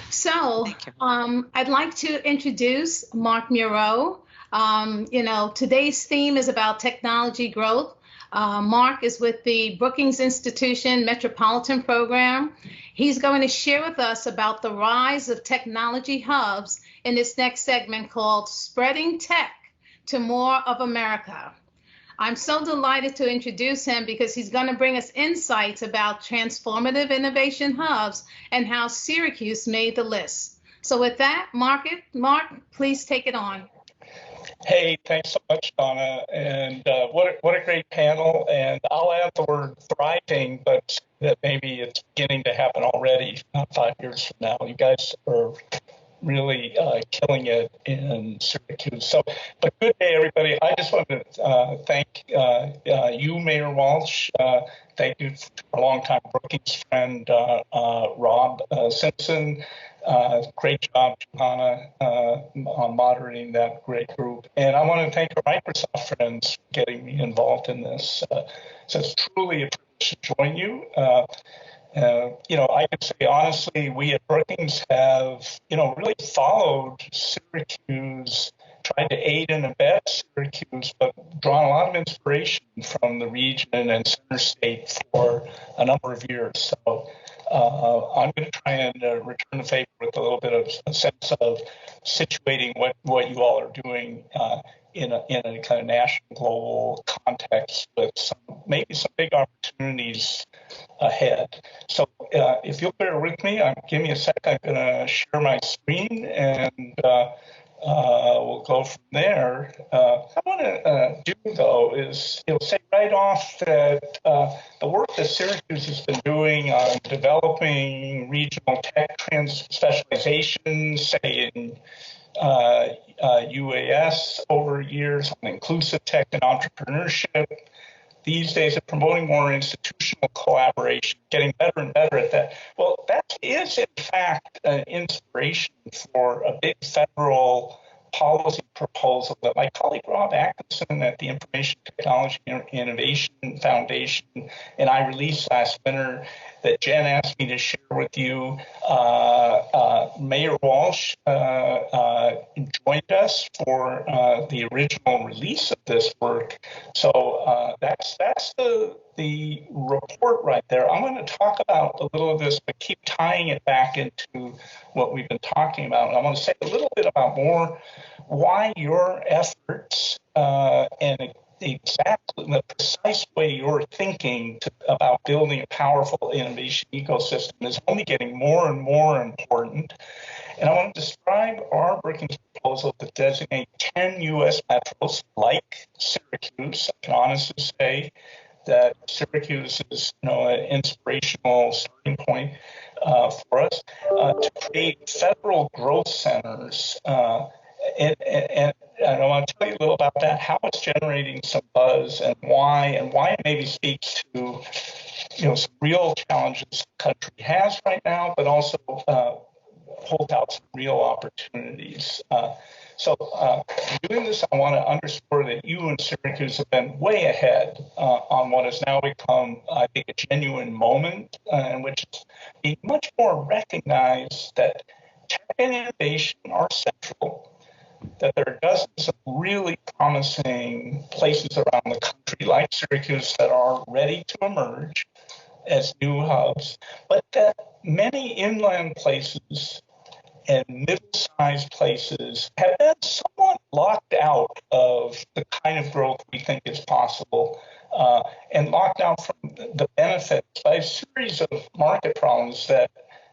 So I'd like to introduce Mark Muro. Today's theme is about technology growth. Mark is with the Brookings Institution Metropolitan Program. He's going to share with us about the rise of technology hubs in this next segment called Spreading Tech to More of America. I'm so delighted to introduce him because he's going to bring us insights about transformative innovation hubs and how Syracuse made the list. So with that, Mark, please take it on. Hey, thanks so much, Donna. And what a great panel. And I'll add the word thriving, but that maybe it's beginning to happen already, not 5 years from now. You guys are really killing it in Syracuse. So, but good day, everybody. I just want to thank you, Mayor Walsh. Thank you to our longtime Brookings friend, Rob Simpson. Great job, Donna, on moderating that great group. And I want to thank our Microsoft friends for getting me involved in this. So it's truly a privilege to join you. I can say honestly, we at Brookings have, really followed Syracuse, tried to aid and abet Syracuse, but drawn a lot of inspiration from the region and CenterState for a number of years. So I'm going to try and return the favor with a little bit of a sense of situating what you all are doing in a kind of national, global context with maybe some big opportunities ahead. So if you'll bear with me, give me a sec. I'm going to share my screen and we'll go from there. What I want to do, though, is say right off that the work that Syracuse has been doing on developing regional tech specialization, say in UAS over years on inclusive tech and entrepreneurship, these days of promoting more institutional collaboration, getting better and better at that. Well, that is, in fact, an inspiration for a big federal policy proposal that my colleague Rob Atkinson at the Information Technology Innovation Foundation and I released last winter that Jen asked me to share with you. Mayor Walsh joined us for the original release of this work. So that's the report right there. I'm going to talk about a little of this, but keep tying it back into what we've been talking about. I want to say a little bit about more why your efforts and exactly the precise way you're thinking about building a powerful innovation ecosystem is only getting more and more important. And I want to describe our Brookings proposal to designate 10 U.S. metros like Syracuse. I can honestly say that Syracuse is an inspirational starting point for us to create federal growth centers. And I want to tell you a little about that, how it's generating some buzz and why it maybe speaks to some real challenges the country has right now, but also holds out some real opportunities. So doing this, I want to underscore that you and Syracuse have been way ahead on what has now become, I think, a genuine moment in which it's being much more recognized that tech and innovation are central, that there are dozens of really promising places around the country like Syracuse that are ready to emerge as new hubs, but that many inland places and middle-sized places have been somewhat locked out of the kind of growth we think is possible and locked out from the benefits by a series of market problems that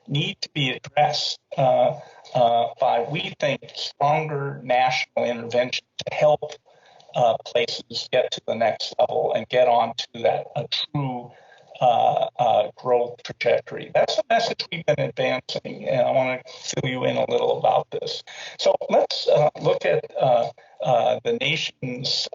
need to be addressed by, we think, stronger national intervention to help places get to the next level and get on to that true growth trajectory. That's the message we've been advancing, and I want to fill you in a little about this. So let's look at the nation's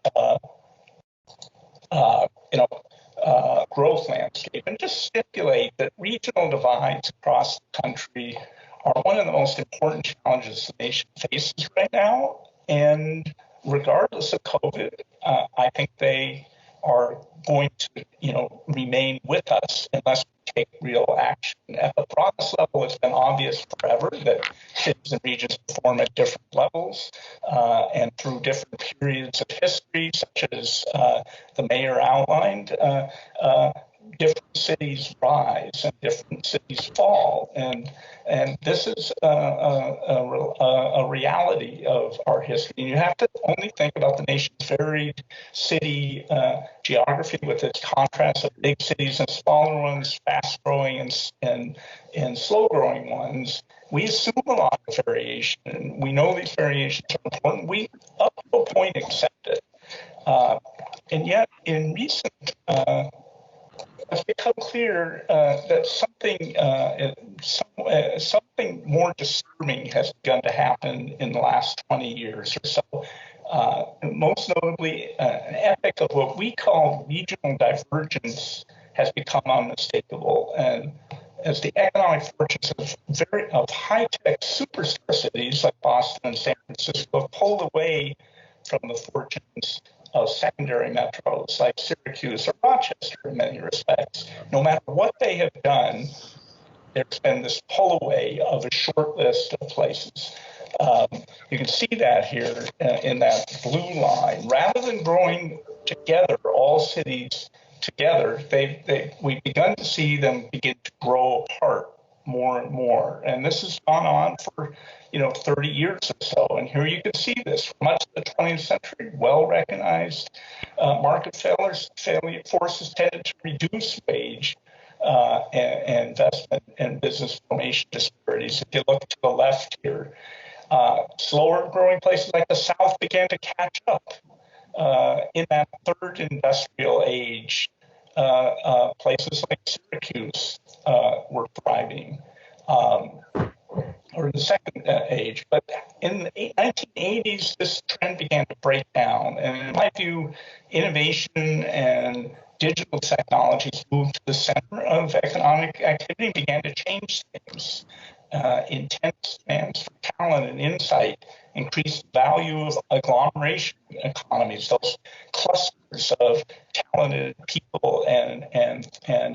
growth landscape and just stipulate that regional divides across the country are one of the most important challenges the nation faces right now. And regardless of COVID, I think they are going to, remain with us unless we take real action. At the broadest level, it's been obvious forever that cities and regions perform at different levels and through different periods of history, such as the mayor outlined. Different cities rise and different cities fall, and this is a reality of our history. And you have to only think about the nation's varied city geography with its contrast of big cities and smaller ones, fast-growing and slow-growing ones. We assume a lot of variation, and we know these variations are important. We, up to a point, accept it. And yet, in recent it's become clear that some something more disturbing has begun to happen in the last 20 years or so. Most notably, an epic of what we call regional divergence has become unmistakable. And as the economic fortunes of high-tech superstar cities like Boston and San Francisco have pulled away from the fortunes of secondary metros like Syracuse or Rochester in many respects, no matter what they have done, there's been this pull away of a short list of places. You can see that here in that blue line. Rather than growing together, all cities together, we've begun to see them begin to grow apart more and more. And this has gone on for 30 years or so. And here you can see this for much of the 20th century, well-recognized market forces tended to reduce wage and investment and business formation disparities. If you look to the left here, slower growing places like the South began to catch up in that third industrial age. Places like Syracuse were thriving, or the second age. But in the 1980s, this trend began to break down. And in my view, innovation and digital technologies moved to the center of economic activity and began to change things. Intense demands for talent and insight increased the value of agglomeration economies, those clusters of talented people and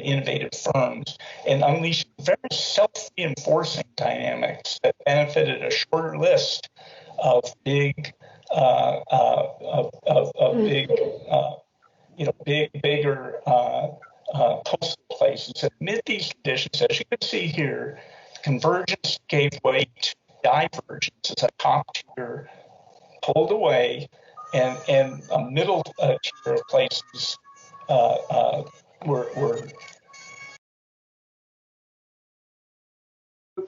innovative firms, and unleashed very self-reinforcing dynamics that benefited a shorter list of bigger coastal places. Amid these conditions, as you can see here, convergence gave way to divergence as a top tier pulled away, and a middle tier of places were.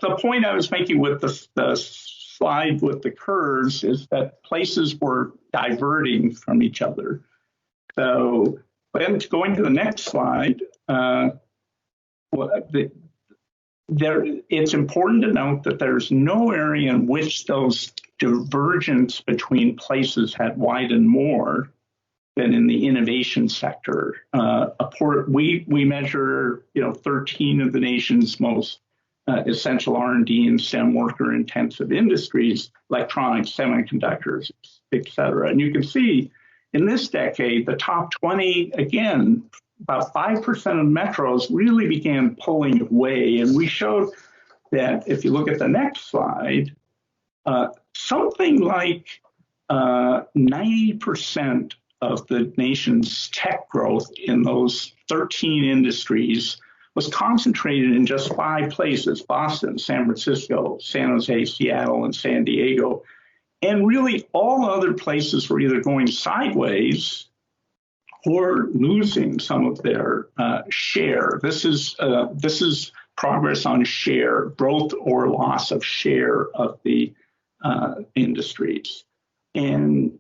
The point I was making with the slide with the curves is that places were diverting from each other. So, then going to the next slide, it's important to note that there's no area in which those divergence between places had widened more than in the innovation sector. We measure 13 of the nation's most essential R&D and STEM worker-intensive industries, electronics, semiconductors, et cetera. And you can see in this decade, the top 20, again, about 5% of metros really began pulling away. And we showed that if you look at the next slide, something like 90% of the nation's tech growth in those 13 industries was concentrated in just 5 places: Boston, San Francisco, San Jose, Seattle, and San Diego. And really all other places were either going sideways or losing some of their share. This is progress on share, growth or loss of share of the industries. And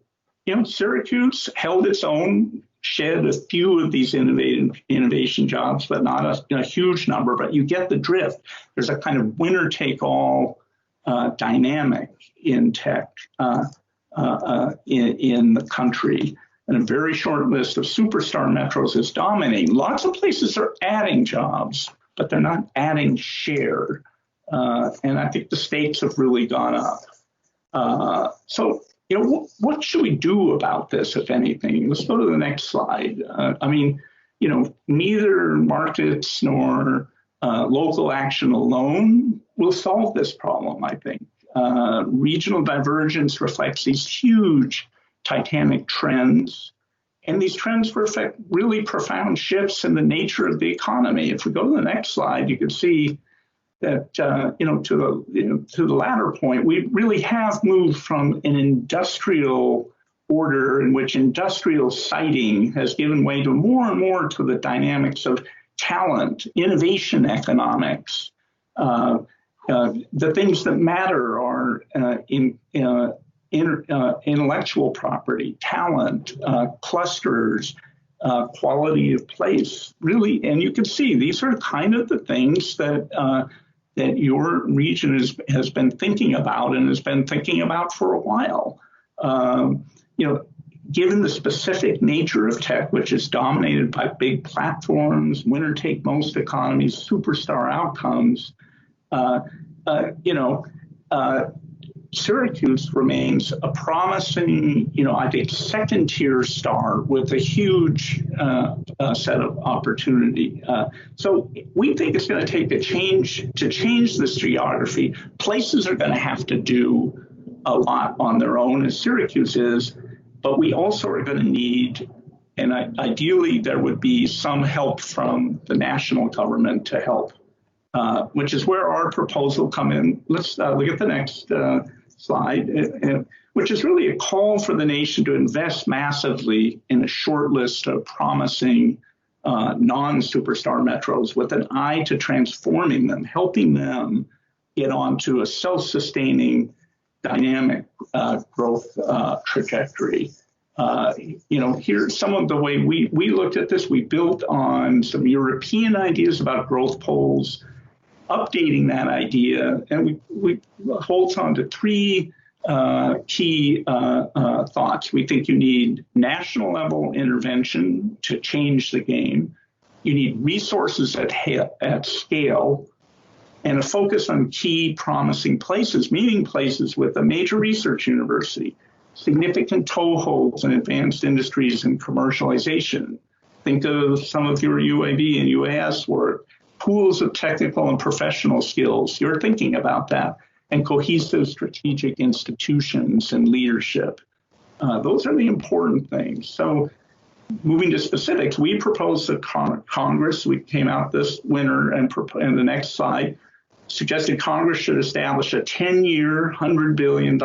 Syracuse held its own, shed a few of these innovation jobs, but not a huge number. But you get the drift. There's a kind of winner-take-all dynamic in tech in the country. And a very short list of superstar metros is dominating. Lots of places are adding jobs, but they're not adding share. And I think the stakes have really gone up. So, what should we do about this, if anything? Let's go to the next slide. Neither markets nor local action alone will solve this problem, I think. Regional divergence reflects these huge titanic trends, and these trends reflect really profound shifts in the nature of the economy. If we go to the next slide, you can see that to the latter point, we really have moved from an industrial order in which industrial siting has given way to more and more to the dynamics of talent, innovation economics. The things that matter are intellectual property, talent, clusters, quality of place, really. And you can see these are kind of the things that that your region has been thinking about and has been thinking about for a while. You know, given the specific nature of tech, which is dominated by big platforms, winner-take-most economies, superstar outcomes, Syracuse remains a promising, I think, second-tier star with a huge set of opportunity. So we think it's going to take a change to change this geography. Places are going to have to do a lot on their own, as Syracuse is, but we also are going to need, and ideally there would be some help from the national government to help, which is where our proposal come in. Let's look at the next slide, which is really a call for the nation to invest massively in a short list of promising non-superstar metros with an eye to transforming them, helping them get onto a self-sustaining dynamic growth trajectory. Here's some of the way we looked at this. We built on some European ideas about growth poles, updating that idea, and we hold on to three key thoughts. We think you need national level intervention to change the game. You need resources at scale, and a focus on key promising places, meaning places with a major research university, significant toeholds in advanced industries and commercialization. Think of some of your UAB and UAS work, pools of technical and professional skills. You're thinking about that, and cohesive strategic institutions and leadership. Those are the important things. So moving to specifics, we proposed to Congress, we came out this winter and the next slide, suggested Congress should establish a 10-year, $100 billion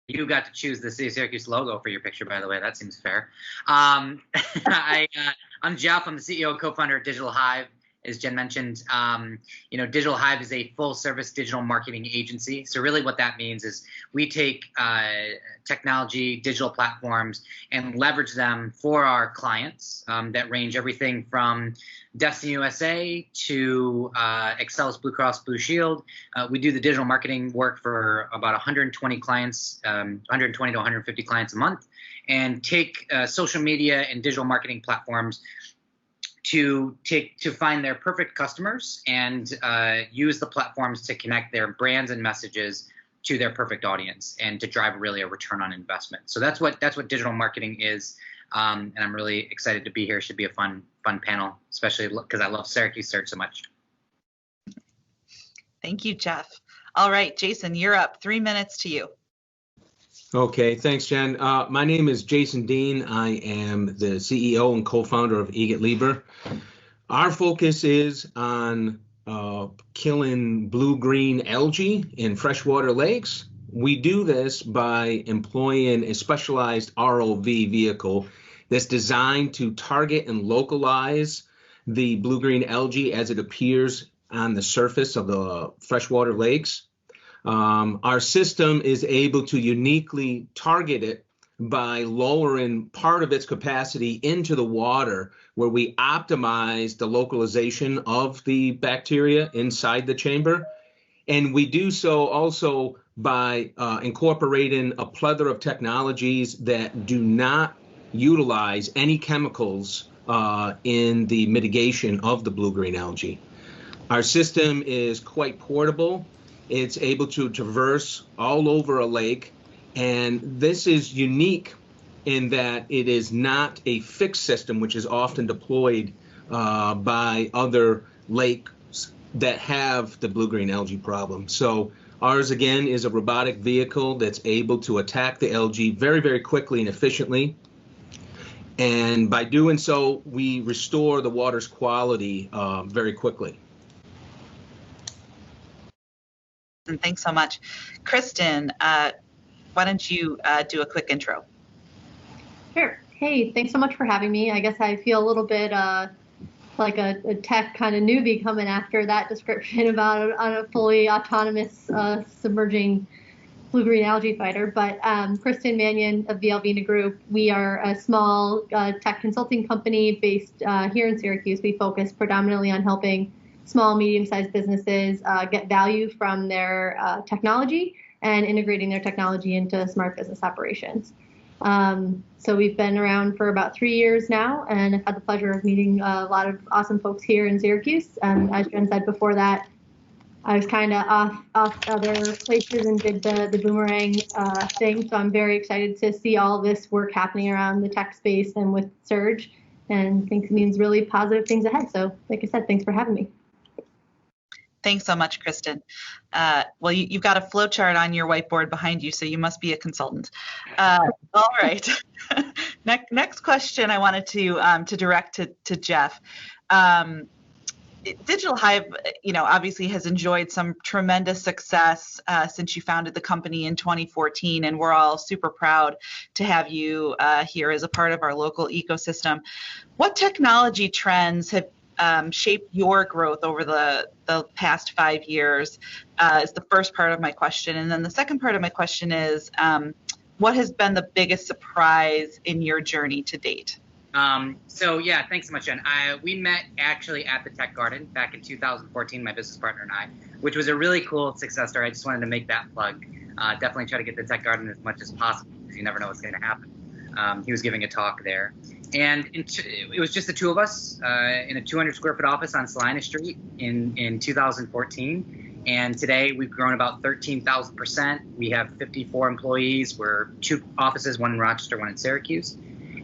You got to choose the City of Syracuse logo for your picture, by the way. That seems fair. I'm Jeff. I'm the CEO and co-founder of Digital Hive. As Jen mentioned, Digital Hive is a full-service digital marketing agency. So really what that means is we take technology, digital platforms, and leverage them for our clients that range everything from Destiny USA to Excellus Blue Cross Blue Shield. We do the digital marketing work for about 120 clients, 120 to 150 clients a month, and take social media and digital marketing platforms to find their perfect customers and use the platforms to connect their brands and messages to their perfect audience and to drive really a return on investment. So that's what digital marketing is, and I'm really excited to be here. It should be a fun panel, especially because I love Syracuse Search so much. Thank you, Jeff. All right, Jason, you're up. 3 minutes to you. Okay, thanks, Jen. My name is Jason Dean. I am the CEO and co-founder of Eget Liber. Our focus is on killing blue-green algae in freshwater lakes. We do this by employing a specialized ROV vehicle that's designed to target and localize the blue-green algae as it appears on the surface of the freshwater lakes. Our system is able to uniquely target it by lowering part of its capacity into the water, where we optimize the localization of the bacteria inside the chamber. And we do so also by incorporating a plethora of technologies that do not utilize any chemicals in the mitigation of the blue-green algae. Our system is quite portable. It's able to traverse all over a lake, and this is unique in that it is not a fixed system, which is often deployed by other lakes that have the blue-green algae problem. So ours, again, is a robotic vehicle that's able to attack the algae very, very quickly and efficiently. And by doing so, we restore the water's quality very quickly. And thanks so much. Kristen, why don't you do a quick intro? Sure. Hey, thanks so much for having me. I guess I feel a little bit like a tech kind of newbie coming after that description about a fully autonomous submerging blue-green algae fighter. But Kristen Mannion of the Alvina Group, we are a small tech consulting company based here in Syracuse. We focus predominantly on helping small, medium-sized businesses get value from their technology and integrating their technology into smart business operations. So we've been around for about 3 years now, and I've had the pleasure of meeting a lot of awesome folks here in Syracuse. As Jen said before that, I was kind of off other places and did the boomerang thing. So I'm very excited to see all this work happening around the tech space and with Surge, and think it means really positive things ahead. So like I said, thanks for having me. Thanks so much, Kristen. Well, you've got a flow chart on your whiteboard behind you, so you must be a consultant. All right. Next question I wanted to direct to Jeff. Digital Hive, obviously has enjoyed some tremendous success since you founded the company in 2014, and we're all super proud to have you here as a part of our local ecosystem. What technology trends have shaped your growth over the past 5 years is the first part of my question. And then the second part of my question is, what has been the biggest surprise in your journey to date? So yeah, thanks so much, Jen. We met actually at the Tech Garden back in 2014, my business partner and I, which was a really cool success story. I just wanted to make that plug. Definitely try to get the Tech Garden as much as possible, because you never know what's going to happen. He was giving a talk there. And it was just the two of us in a 200 square foot office on Salina Street in 2014. And today we've grown about 13,000%. We have 54 employees. We're 2 offices, one in Rochester, one in Syracuse.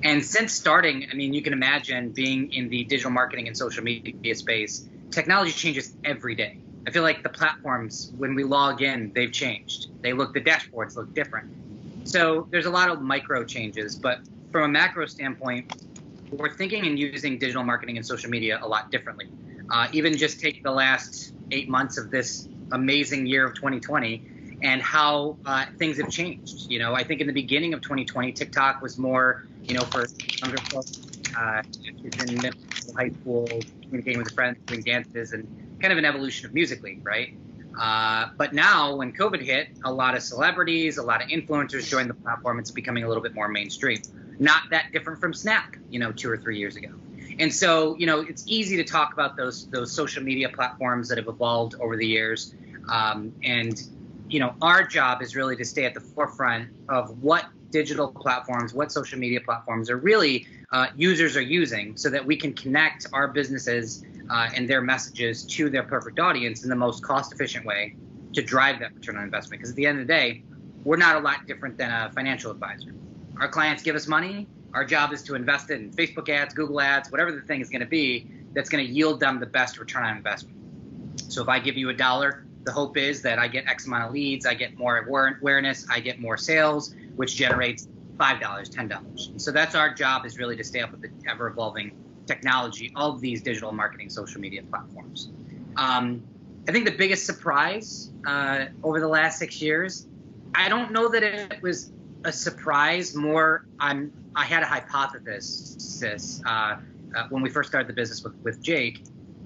And since starting, I mean, you can imagine being in the digital marketing and social media space, technology changes every day. I feel like the platforms, when we log in, they've changed. The dashboards look different. So there's a lot of micro changes, but from a macro standpoint, we're thinking and using digital marketing and social media a lot differently. Even just take the last 8 months of this amazing year of 2020 and how things have changed. You know, I think in the beginning of 2020, TikTok was more, you know, for younger folks, in middle school, high school, communicating with friends, doing dances, and kind of an evolution of Musical.ly, right? But now, when COVID hit, a lot of celebrities, a lot of influencers joined the platform. It's becoming a little bit more mainstream. Not that different from Snap, you know, 2 or 3 years ago. And so, you know, it's easy to talk about those social media platforms that have evolved over the years. And, you know, our job is really to stay at the forefront of what digital platforms, what social media platforms are really users are using, so that we can connect our businesses and their messages to their perfect audience in the most cost-efficient way to drive that return on investment. Because at the end of the day, we're not a lot different than a financial advisor. Our clients give us money. Our job is to invest it in Facebook ads, Google ads, whatever the thing is going to be that's going to yield them the best return on investment. So if I give you $1, the hope is that I get X amount of leads, I get more awareness, I get more sales, which generates $5, $10. And so that's our job, is really to stay up with the ever-evolving technology of these digital marketing social media platforms. I think the biggest surprise over the last 6 years, I don't know that it was a surprise. More, I had a hypothesis when we first started the business with Jake,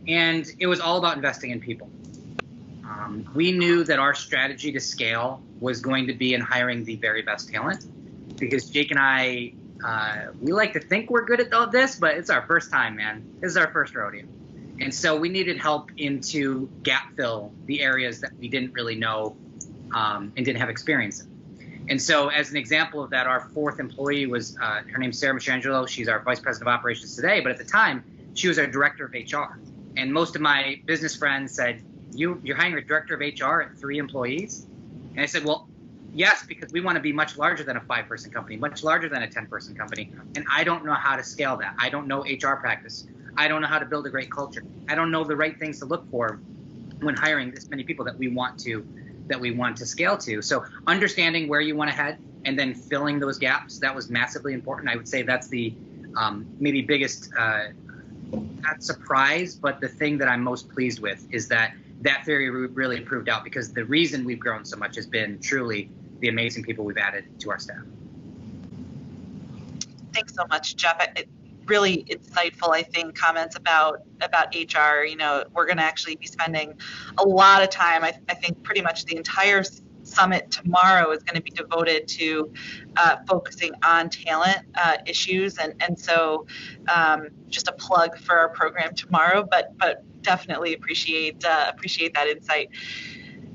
and it was all about investing in people. We knew that our strategy to scale was going to be in hiring the very best talent, because Jake and I, we like to think we're good at all this, but it's our first time, man. This is our first rodeo. And so we needed help to gap fill the areas that we didn't really know and didn't have experience in. And so as an example of that, our fourth employee was, her name's Sarah Mastrangelo. She's our vice president of operations today, but at the time, she was our director of HR. And most of my business friends said, you're hiring a director of HR at 3 employees? And I said, well, yes, because we want to be much larger than a 5-person company, much larger than a 10-person company. And I don't know how to scale that. I don't know HR practice. I don't know how to build a great culture. I don't know the right things to look for when hiring this many people that we want to scale to. So understanding where you want to head and then filling those gaps, that was massively important. I would say that's the maybe biggest, not surprise, but the thing that I'm most pleased with is that theory really proved out, because the reason we've grown so much has been truly the amazing people we've added to our staff. Thanks so much, Jeff. Really insightful, I think, comments about HR. You know, we're going to actually be spending a lot of time. I think pretty much the entire summit tomorrow is going to be devoted to focusing on talent issues, and so just a plug for our program tomorrow. But definitely appreciate that insight.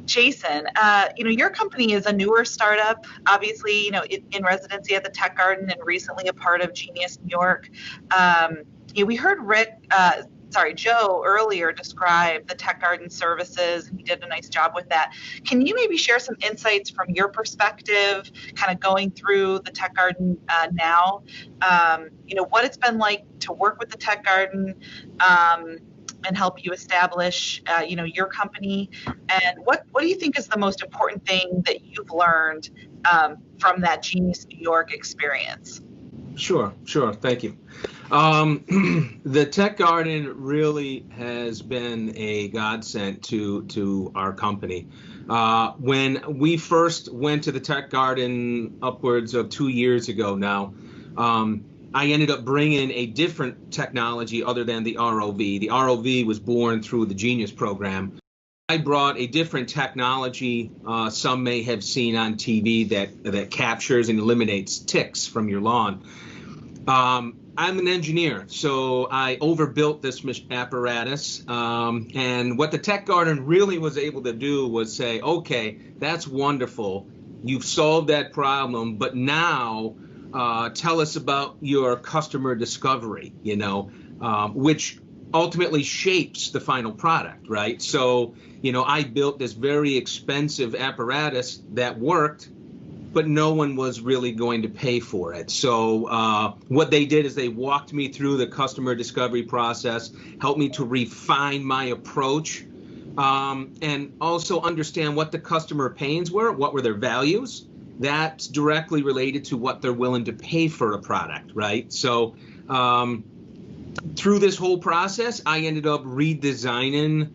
Jason, you know, your company is a newer startup, obviously, you know, in residency at the Tech Garden and recently a part of Genius New York. You know, we heard Joe earlier describe the Tech Garden services, and he did a nice job with that. Can you maybe share some insights from your perspective, kind of going through the Tech Garden now? You know, what it's been like to work with the Tech Garden, and help you establish, you know, your company, and what do you think is the most important thing that you've learned from that Genius New York experience? Sure. Thank you. The Tech Garden really has been a godsend to our company. When we first went to the Tech Garden upwards of 2 years ago now, I ended up bringing a different technology other than the ROV. The ROV was born through the Genius program. I brought a different technology some may have seen on TV that captures and eliminates ticks from your lawn. I'm an engineer, so I overbuilt this apparatus. And what the Tech Garden really was able to do was say, okay, that's wonderful. You've solved that problem, but now tell us about your customer discovery, you know, which ultimately shapes the final product, right? So, you know, I built this very expensive apparatus that worked, but no one was really going to pay for it. So what they did is they walked me through the customer discovery process, helped me to refine my approach, and also understand what the customer pains were, what were their values. That's directly related to what they're willing to pay for a product, right? So through this whole process, I ended up redesigning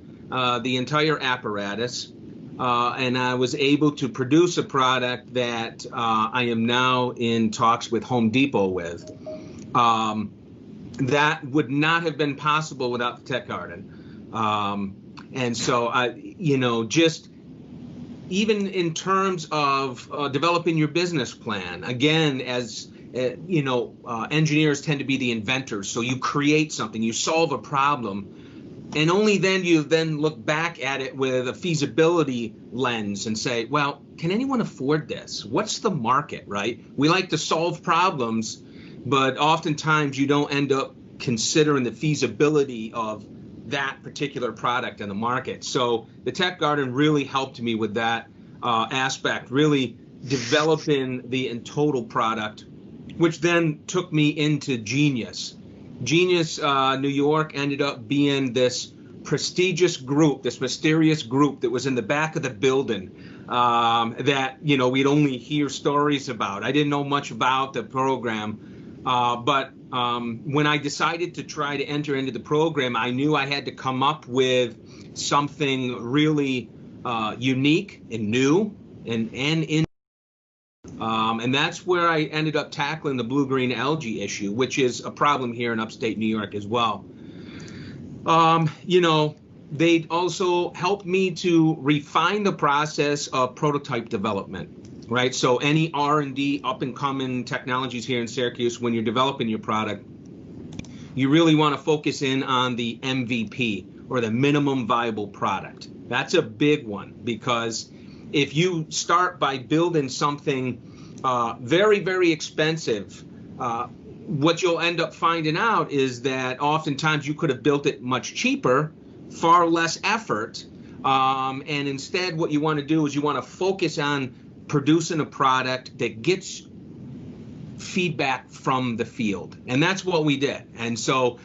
the entire apparatus. and I was able to produce a product that I am now in talks with Home Depot with. That would not have been possible without the Tech Garden. And so, just even in terms of developing your business plan, again, as engineers tend to be the inventors. So you create something, you solve a problem, and only then you then look back at it with a feasibility lens and say, well, can anyone afford this? What's the market, right? We like to solve problems, but oftentimes you don't end up considering the feasibility of that particular product in the market. So the Tech Garden really helped me with that aspect, really developing the total product, which then took me into Genius. Genius New York ended up being this prestigious group, this mysterious group that was in the back of the building that, we'd only hear stories about. I didn't know much about the program, but when I decided to try to enter into the program, I knew I had to come up with something really unique and new and that's where I ended up tackling the blue-green algae issue, which is a problem here in upstate New York as well. They also helped me to refine the process of prototype development, right? So any R&D, up-and-coming technologies here in Syracuse, when you're developing your product, you really want to focus in on the MVP, or the minimum viable product. That's a big one, because if you start by building something very, very expensive, what you'll end up finding out is that oftentimes you could have built it much cheaper, far less effort, and instead what you want to do is you want to focus on producing a product that gets feedback from the field, and that's what we did. And so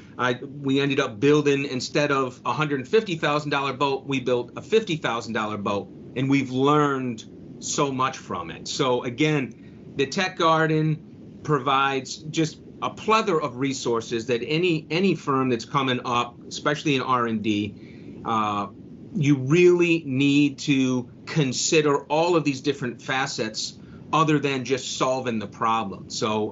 we ended up building, instead of a $150,000 boat, we built a $50,000 boat, and we've learned so much from it. So again, the Tech Garden provides just a plethora of resources that any firm that's coming up, especially in R&D, you really need to consider all of these different facets other than just solving the problem. So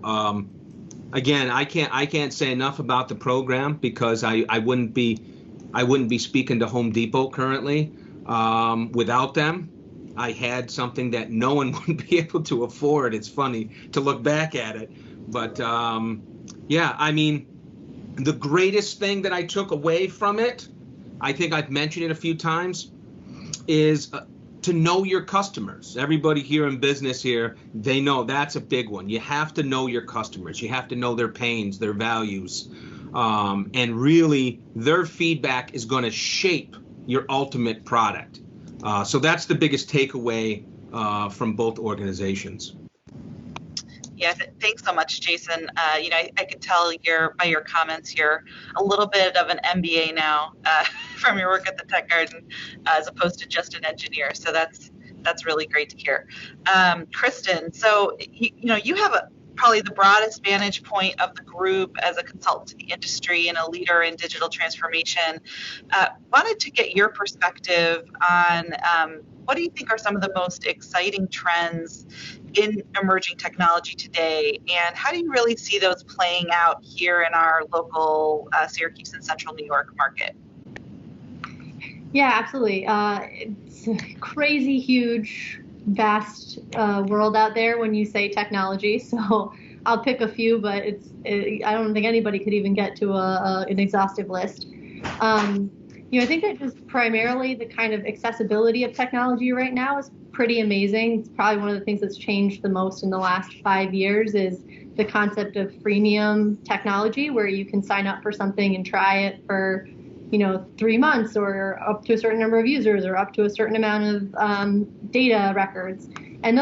again, I can't say enough about the program, because I wouldn't be speaking to Home Depot currently without them. I had something that no one would be able to afford. It's funny to look back at it, but yeah, I mean, the greatest thing that I took away from it, I think I've mentioned it a few times, is to know your customers. Everybody here in business here, they know that's a big one. You have to know your customers. You have to know their pains, their values, and really their feedback is going to shape your ultimate product. So that's the biggest takeaway from both organizations. Yeah, thanks so much, Jason. I could tell by your comments here a little bit of an MBA now from your work at the Tech Garden, as opposed to just an engineer. So that's really great to hear. Kristen, so you have probably the broadest vantage point of the group as a consultant to the industry and a leader in digital transformation. Wanted to get your perspective on what do you think are some of the most exciting trends in emerging technology today, and how do you really see those playing out here in our local Syracuse and Central New York market? Yeah, absolutely. It's a crazy, huge, vast world out there when you say technology. So I'll pick a few, but I don't think anybody could even get to an exhaustive list. I think that just primarily the kind of accessibility of technology right now is pretty amazing. It's probably one of the things that's changed the most in the last 5 years is the concept of freemium technology, where you can sign up for something and try it for 3 months, or up to a certain number of users, or up to a certain amount of data records. And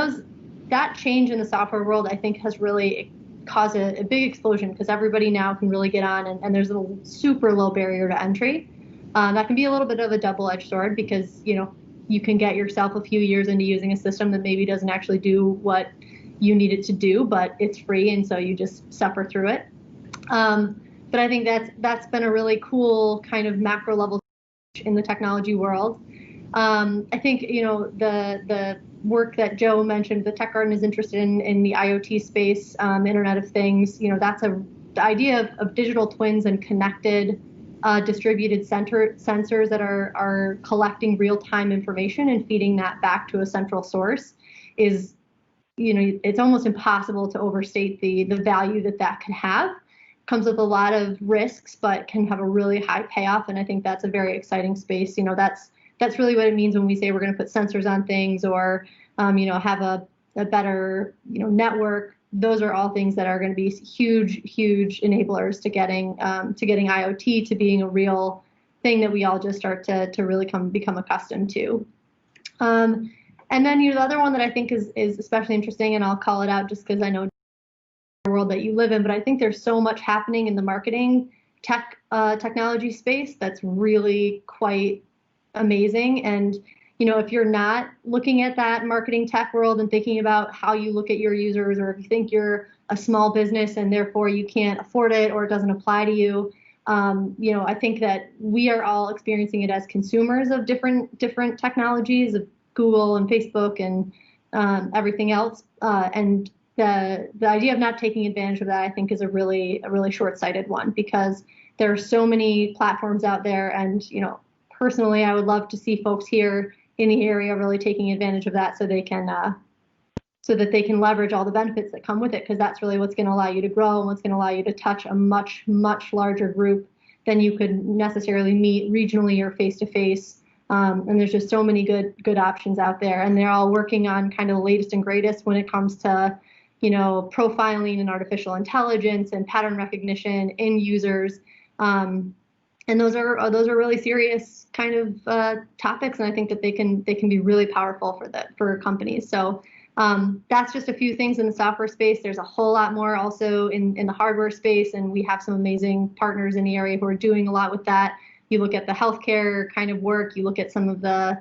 that change in the software world, I think, has really caused a big explosion, because everybody now can really get on, and there's a super low barrier to entry. That can be a little bit of a double-edged sword, because you can get yourself a few years into using a system that maybe doesn't actually do what you need it to do, but it's free, and so you just suffer through it. But I think that's been a really cool kind of macro level in the technology world. I think, the work that Joe mentioned, the Tech Garden is interested in the IoT space, Internet of Things. That's the idea of digital twins and connected distributed sensors that are collecting real-time information and feeding that back to a central source is, it's almost impossible to overstate the value that can have. Comes with a lot of risks, but can have a really high payoff. And I think that's a very exciting space. That's really what it means when we say we're going to put sensors on things or, have a better, network. Those are all things that are going to be huge, huge enablers to getting IoT to being a real thing that we all just start to really become accustomed to. And then, the other one that I think is especially interesting, and I'll call it out just because I know the world that you live in, but I think there's so much happening in the marketing technology space that's really quite amazing. And, if you're not looking at that marketing tech world and thinking about how you look at your users, or if you think you're a small business and therefore you can't afford it or it doesn't apply to you, I think that we are all experiencing it as consumers of different technologies, of Google and Facebook and everything else. And the idea of not taking advantage of that, I think, is a really short-sighted one, because there are so many platforms out there. And, personally, I would love to see folks here in the area really taking advantage of that so they can leverage all the benefits that come with it, because that's really what's going to allow you to grow and what's going to allow you to touch a much, much larger group than you could necessarily meet regionally or face-to-face. And there's just so many good options out there, and they're all working on kind of the latest and greatest when it comes to, profiling and artificial intelligence and pattern recognition in users. And those are really serious kind of topics, and I think that they can be really powerful for companies. So that's just a few things in the software space. There's a whole lot more also in the hardware space, and we have some amazing partners in the area who are doing a lot with that. You look at the healthcare kind of work, you look at some of the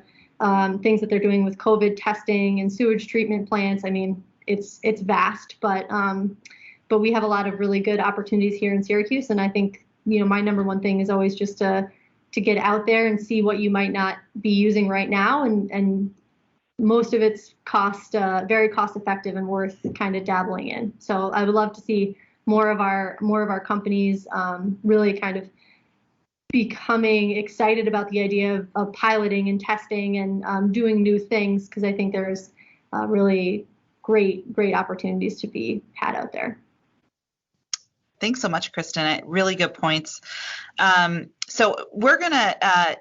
things that they're doing with COVID testing and sewage treatment plants. I mean, it's vast, but we have a lot of really good opportunities here in Syracuse, and I think, my number one thing is always just to get out there and see what you might not be using right now, and most of it's very cost effective and worth kind of dabbling in. So I would love to see more of our companies really kind of becoming excited about the idea of piloting and testing and doing new things, because I think there's really great opportunities to be had out there. Thanks so much, Kristen. Really good points. So we're going to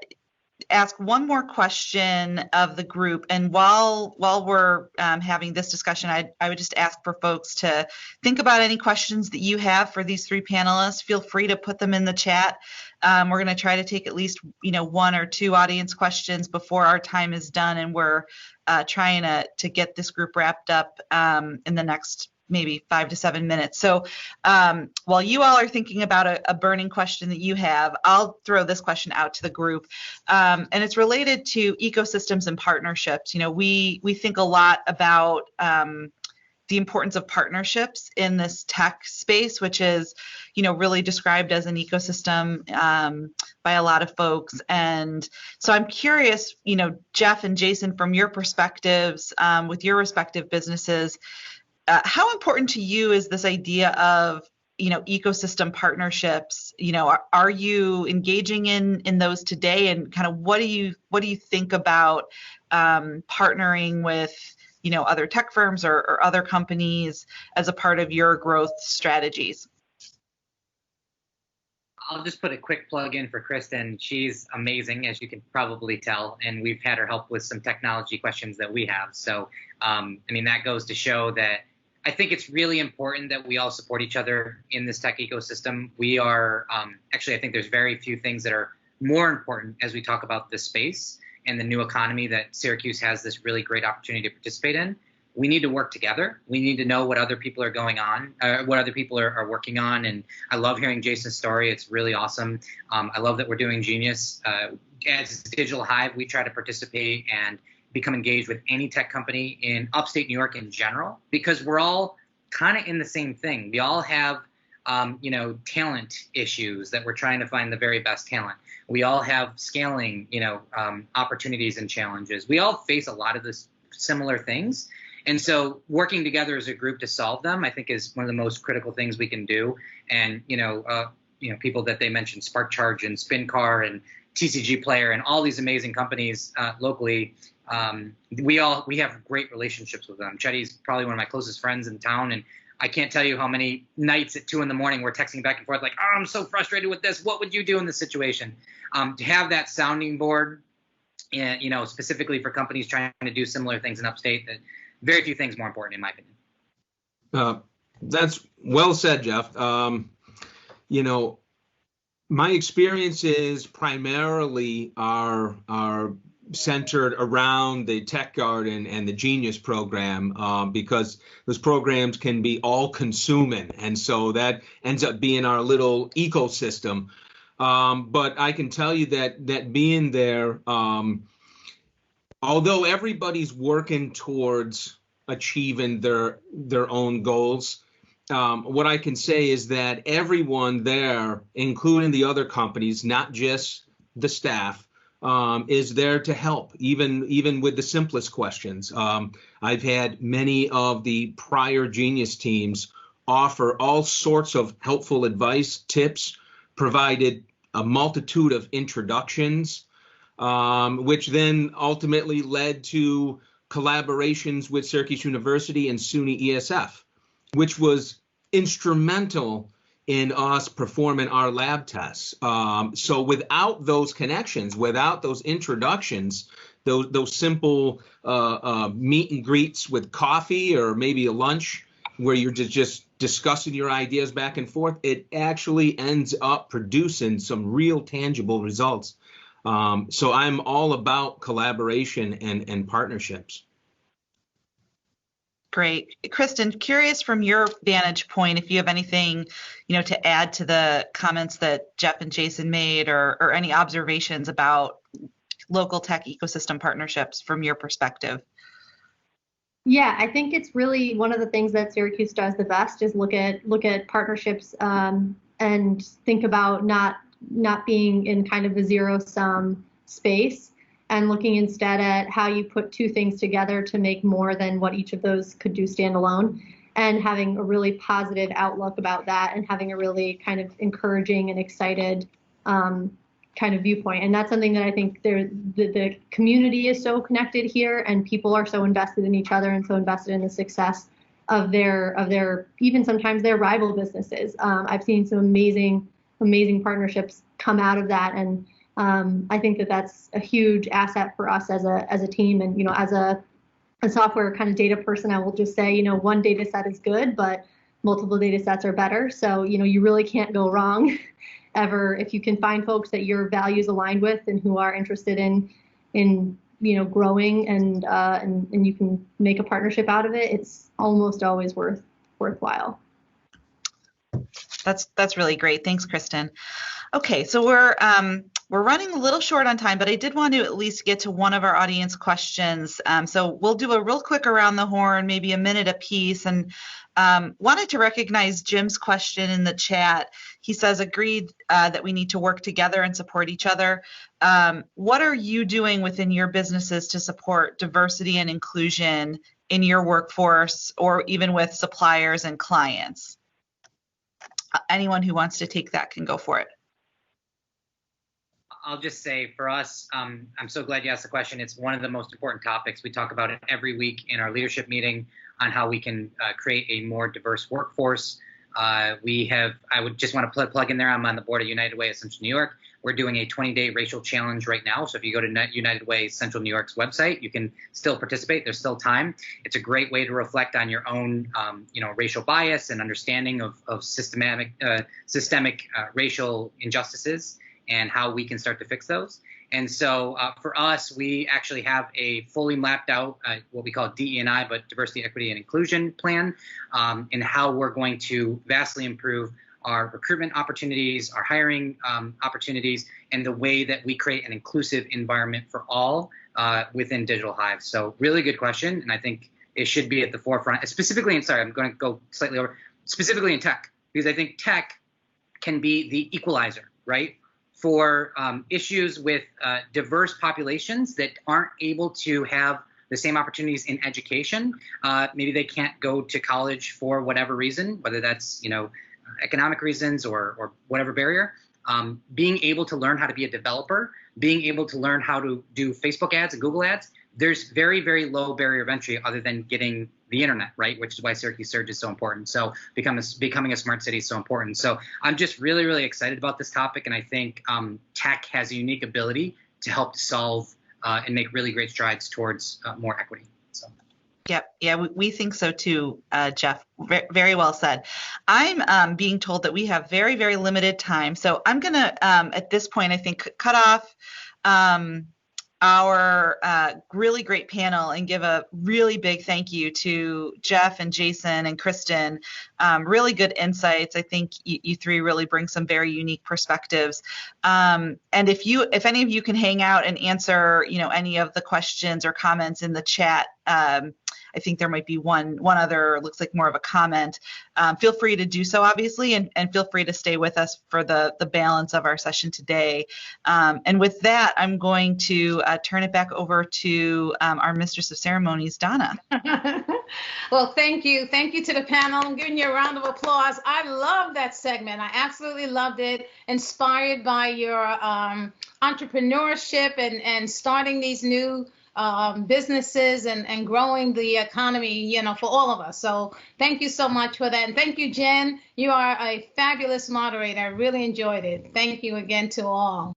ask one more question of the group. And while we're having this discussion, I would just ask for folks to think about any questions that you have for these three panelists. Feel free to put them in the chat. We're going to try to take at least one or two audience questions before our time is done, and we're trying to get this group wrapped up in the next maybe 5 to 7 minutes. So while you all are thinking about a burning question that you have, I'll throw this question out to the group. And it's related to ecosystems and partnerships. We think a lot about the importance of partnerships in this tech space, which is, really described as an ecosystem by a lot of folks. And so I'm curious, Jeff and Jason, from your perspectives with your respective businesses, how important to you is this idea of, ecosystem partnerships? Are you engaging in those today? And kind of what do you think about partnering with, other tech firms or other companies as a part of your growth strategies? I'll just put a quick plug in for Kristen. She's amazing, as you can probably tell, and we've had her help with some technology questions that we have. So, that goes to show that I think it's really important that we all support each other in this tech ecosystem. We are, I think there's very few things that are more important as we talk about this space and the new economy that Syracuse has this really great opportunity to participate in. We need to work together. We need to know what other people are going on, what other people are working on. And I love hearing Jason's story. It's really awesome. I love that we're doing Genius. As Digital Hive, we try to participate and become engaged with any tech company in upstate New York in general, because we're all kind of in the same thing. We all have talent issues that we're trying to find the very best talent. We all have scaling, opportunities and challenges. We all face a lot of this similar things. And so working together as a group to solve them, I think, is one of the most critical things we can do. And, people that they mentioned, Spark Charge and SpinCar and TCG Player and all these amazing companies locally, we have great relationships with them. Chetty's probably one of my closest friends in town, and I can't tell you how many nights at 2 a.m. we're texting back and forth like, oh, I'm so frustrated with this. What would you do in this situation? To have that sounding board, and specifically for companies trying to do similar things in upstate, that very few things more important in my opinion. That's well said, Jeff. My experiences primarily are centered around the Tech Garden and the Genius program, because those programs can be all consuming. And so that ends up being our little ecosystem. But I can tell you that being there, although everybody's working towards achieving their own goals, what I can say is that everyone there, including the other companies, not just the staff, is there to help, even with the simplest questions. I've had many of the prior Genius teams offer all sorts of helpful advice, tips, provided a multitude of introductions, which then ultimately led to collaborations with Syracuse University and SUNY ESF, which was instrumental in us performing our lab tests. So without those connections, without those introductions, those simple meet and greets with coffee or maybe a lunch where you're just discussing your ideas back and forth, it actually ends up producing some real tangible results. So I'm all about collaboration and partnerships. Great. Kristen, curious from your vantage point, if you have anything, to add to the comments that Jeff and Jason made, or any observations about local tech ecosystem partnerships from your perspective. Yeah, I think it's really one of the things that Syracuse does the best is look at partnerships and think about not being in kind of a zero-sum space, and looking instead at how you put two things together to make more than what each of those could do standalone, and having a really positive outlook about that, and having a really kind of encouraging and excited kind of viewpoint. And that's something that I think the community is so connected here, and people are so invested in each other and so invested in the success of their even sometimes their rival businesses. I've seen some amazing partnerships come out of that, and I think that that's a huge asset for us as a team. And as a software kind of data person, I will just say one data set is good, but multiple data sets are better. So you really can't go wrong ever if you can find folks that your values aligned with and who are interested in growing, and you can make a partnership out of it. It's almost always worthwhile. That's really great. Thanks, Kristen. Okay, so we're running a little short on time, but I did want to at least get to one of our audience questions. So we'll do a real quick around the horn, maybe a minute apiece, and wanted to recognize Jim's question in the chat. He says, agreed that we need to work together and support each other. What are you doing within your businesses to support diversity and inclusion in your workforce, or even with suppliers and clients? Anyone who wants to take that can go for it. I'll just say for us, I'm so glad you asked the question. It's one of the most important topics. We talk about it every week in our leadership meeting on how we can create a more diverse workforce. I would just want to plug in there. I'm on the board of United Way of Central New York. We're doing a 20-day racial challenge right now. So if you go to United Way Central New York's website, you can still participate. There's still time. It's a great way to reflect on your own, racial bias and understanding of systemic racial injustices and how we can start to fix those. And so for us, we actually have a fully mapped out what we call DE&I, but diversity, equity, and inclusion plan, and how we're going to vastly improve our recruitment opportunities, our hiring opportunities, and the way that we create an inclusive environment for all within Digital Hive. So really good question, and I think it should be at the forefront, specifically, I'm going to go slightly over, specifically in tech. because I think tech can be the equalizer, right? For issues with diverse populations that aren't able to have the same opportunities in education. Maybe they can't go to college for whatever reason, whether that's, economic reasons or whatever barrier. Being able to learn how to be a developer, being able to learn how to do Facebook ads and Google ads, there's very, very low barrier of entry other than getting the internet, right? Which is why Syracuse Surge is so important. So becoming a smart city is so important. So I'm just really, really excited about this topic. And I think tech has a unique ability to help solve and make really great strides towards more equity. So. Yep. Yeah, we think so too, Jeff. Very well said. I'm being told that we have very, very limited time. So I'm going to, at this point, I think, cut off our really great panel and give a really big thank you to Jeff and Jason and Kristen. Really good insights. I think you three really bring some very unique perspectives. And if any of you can hang out and answer, any of the questions or comments in the chat, I think there might be one other, looks like more of a comment. Feel free to do so, obviously, and feel free to stay with us for the balance of our session today. And with that, I'm going to turn it back over to our Mistress of Ceremonies, Donna. Well, thank you. Thank you to the panel. I'm giving you a round of applause. I love that segment. I absolutely loved it. Inspired by your entrepreneurship and starting these new businesses and growing the economy, for all of us. So thank you so much for that. And thank you, Jen. You are a fabulous moderator. I really enjoyed it. Thank you again to all.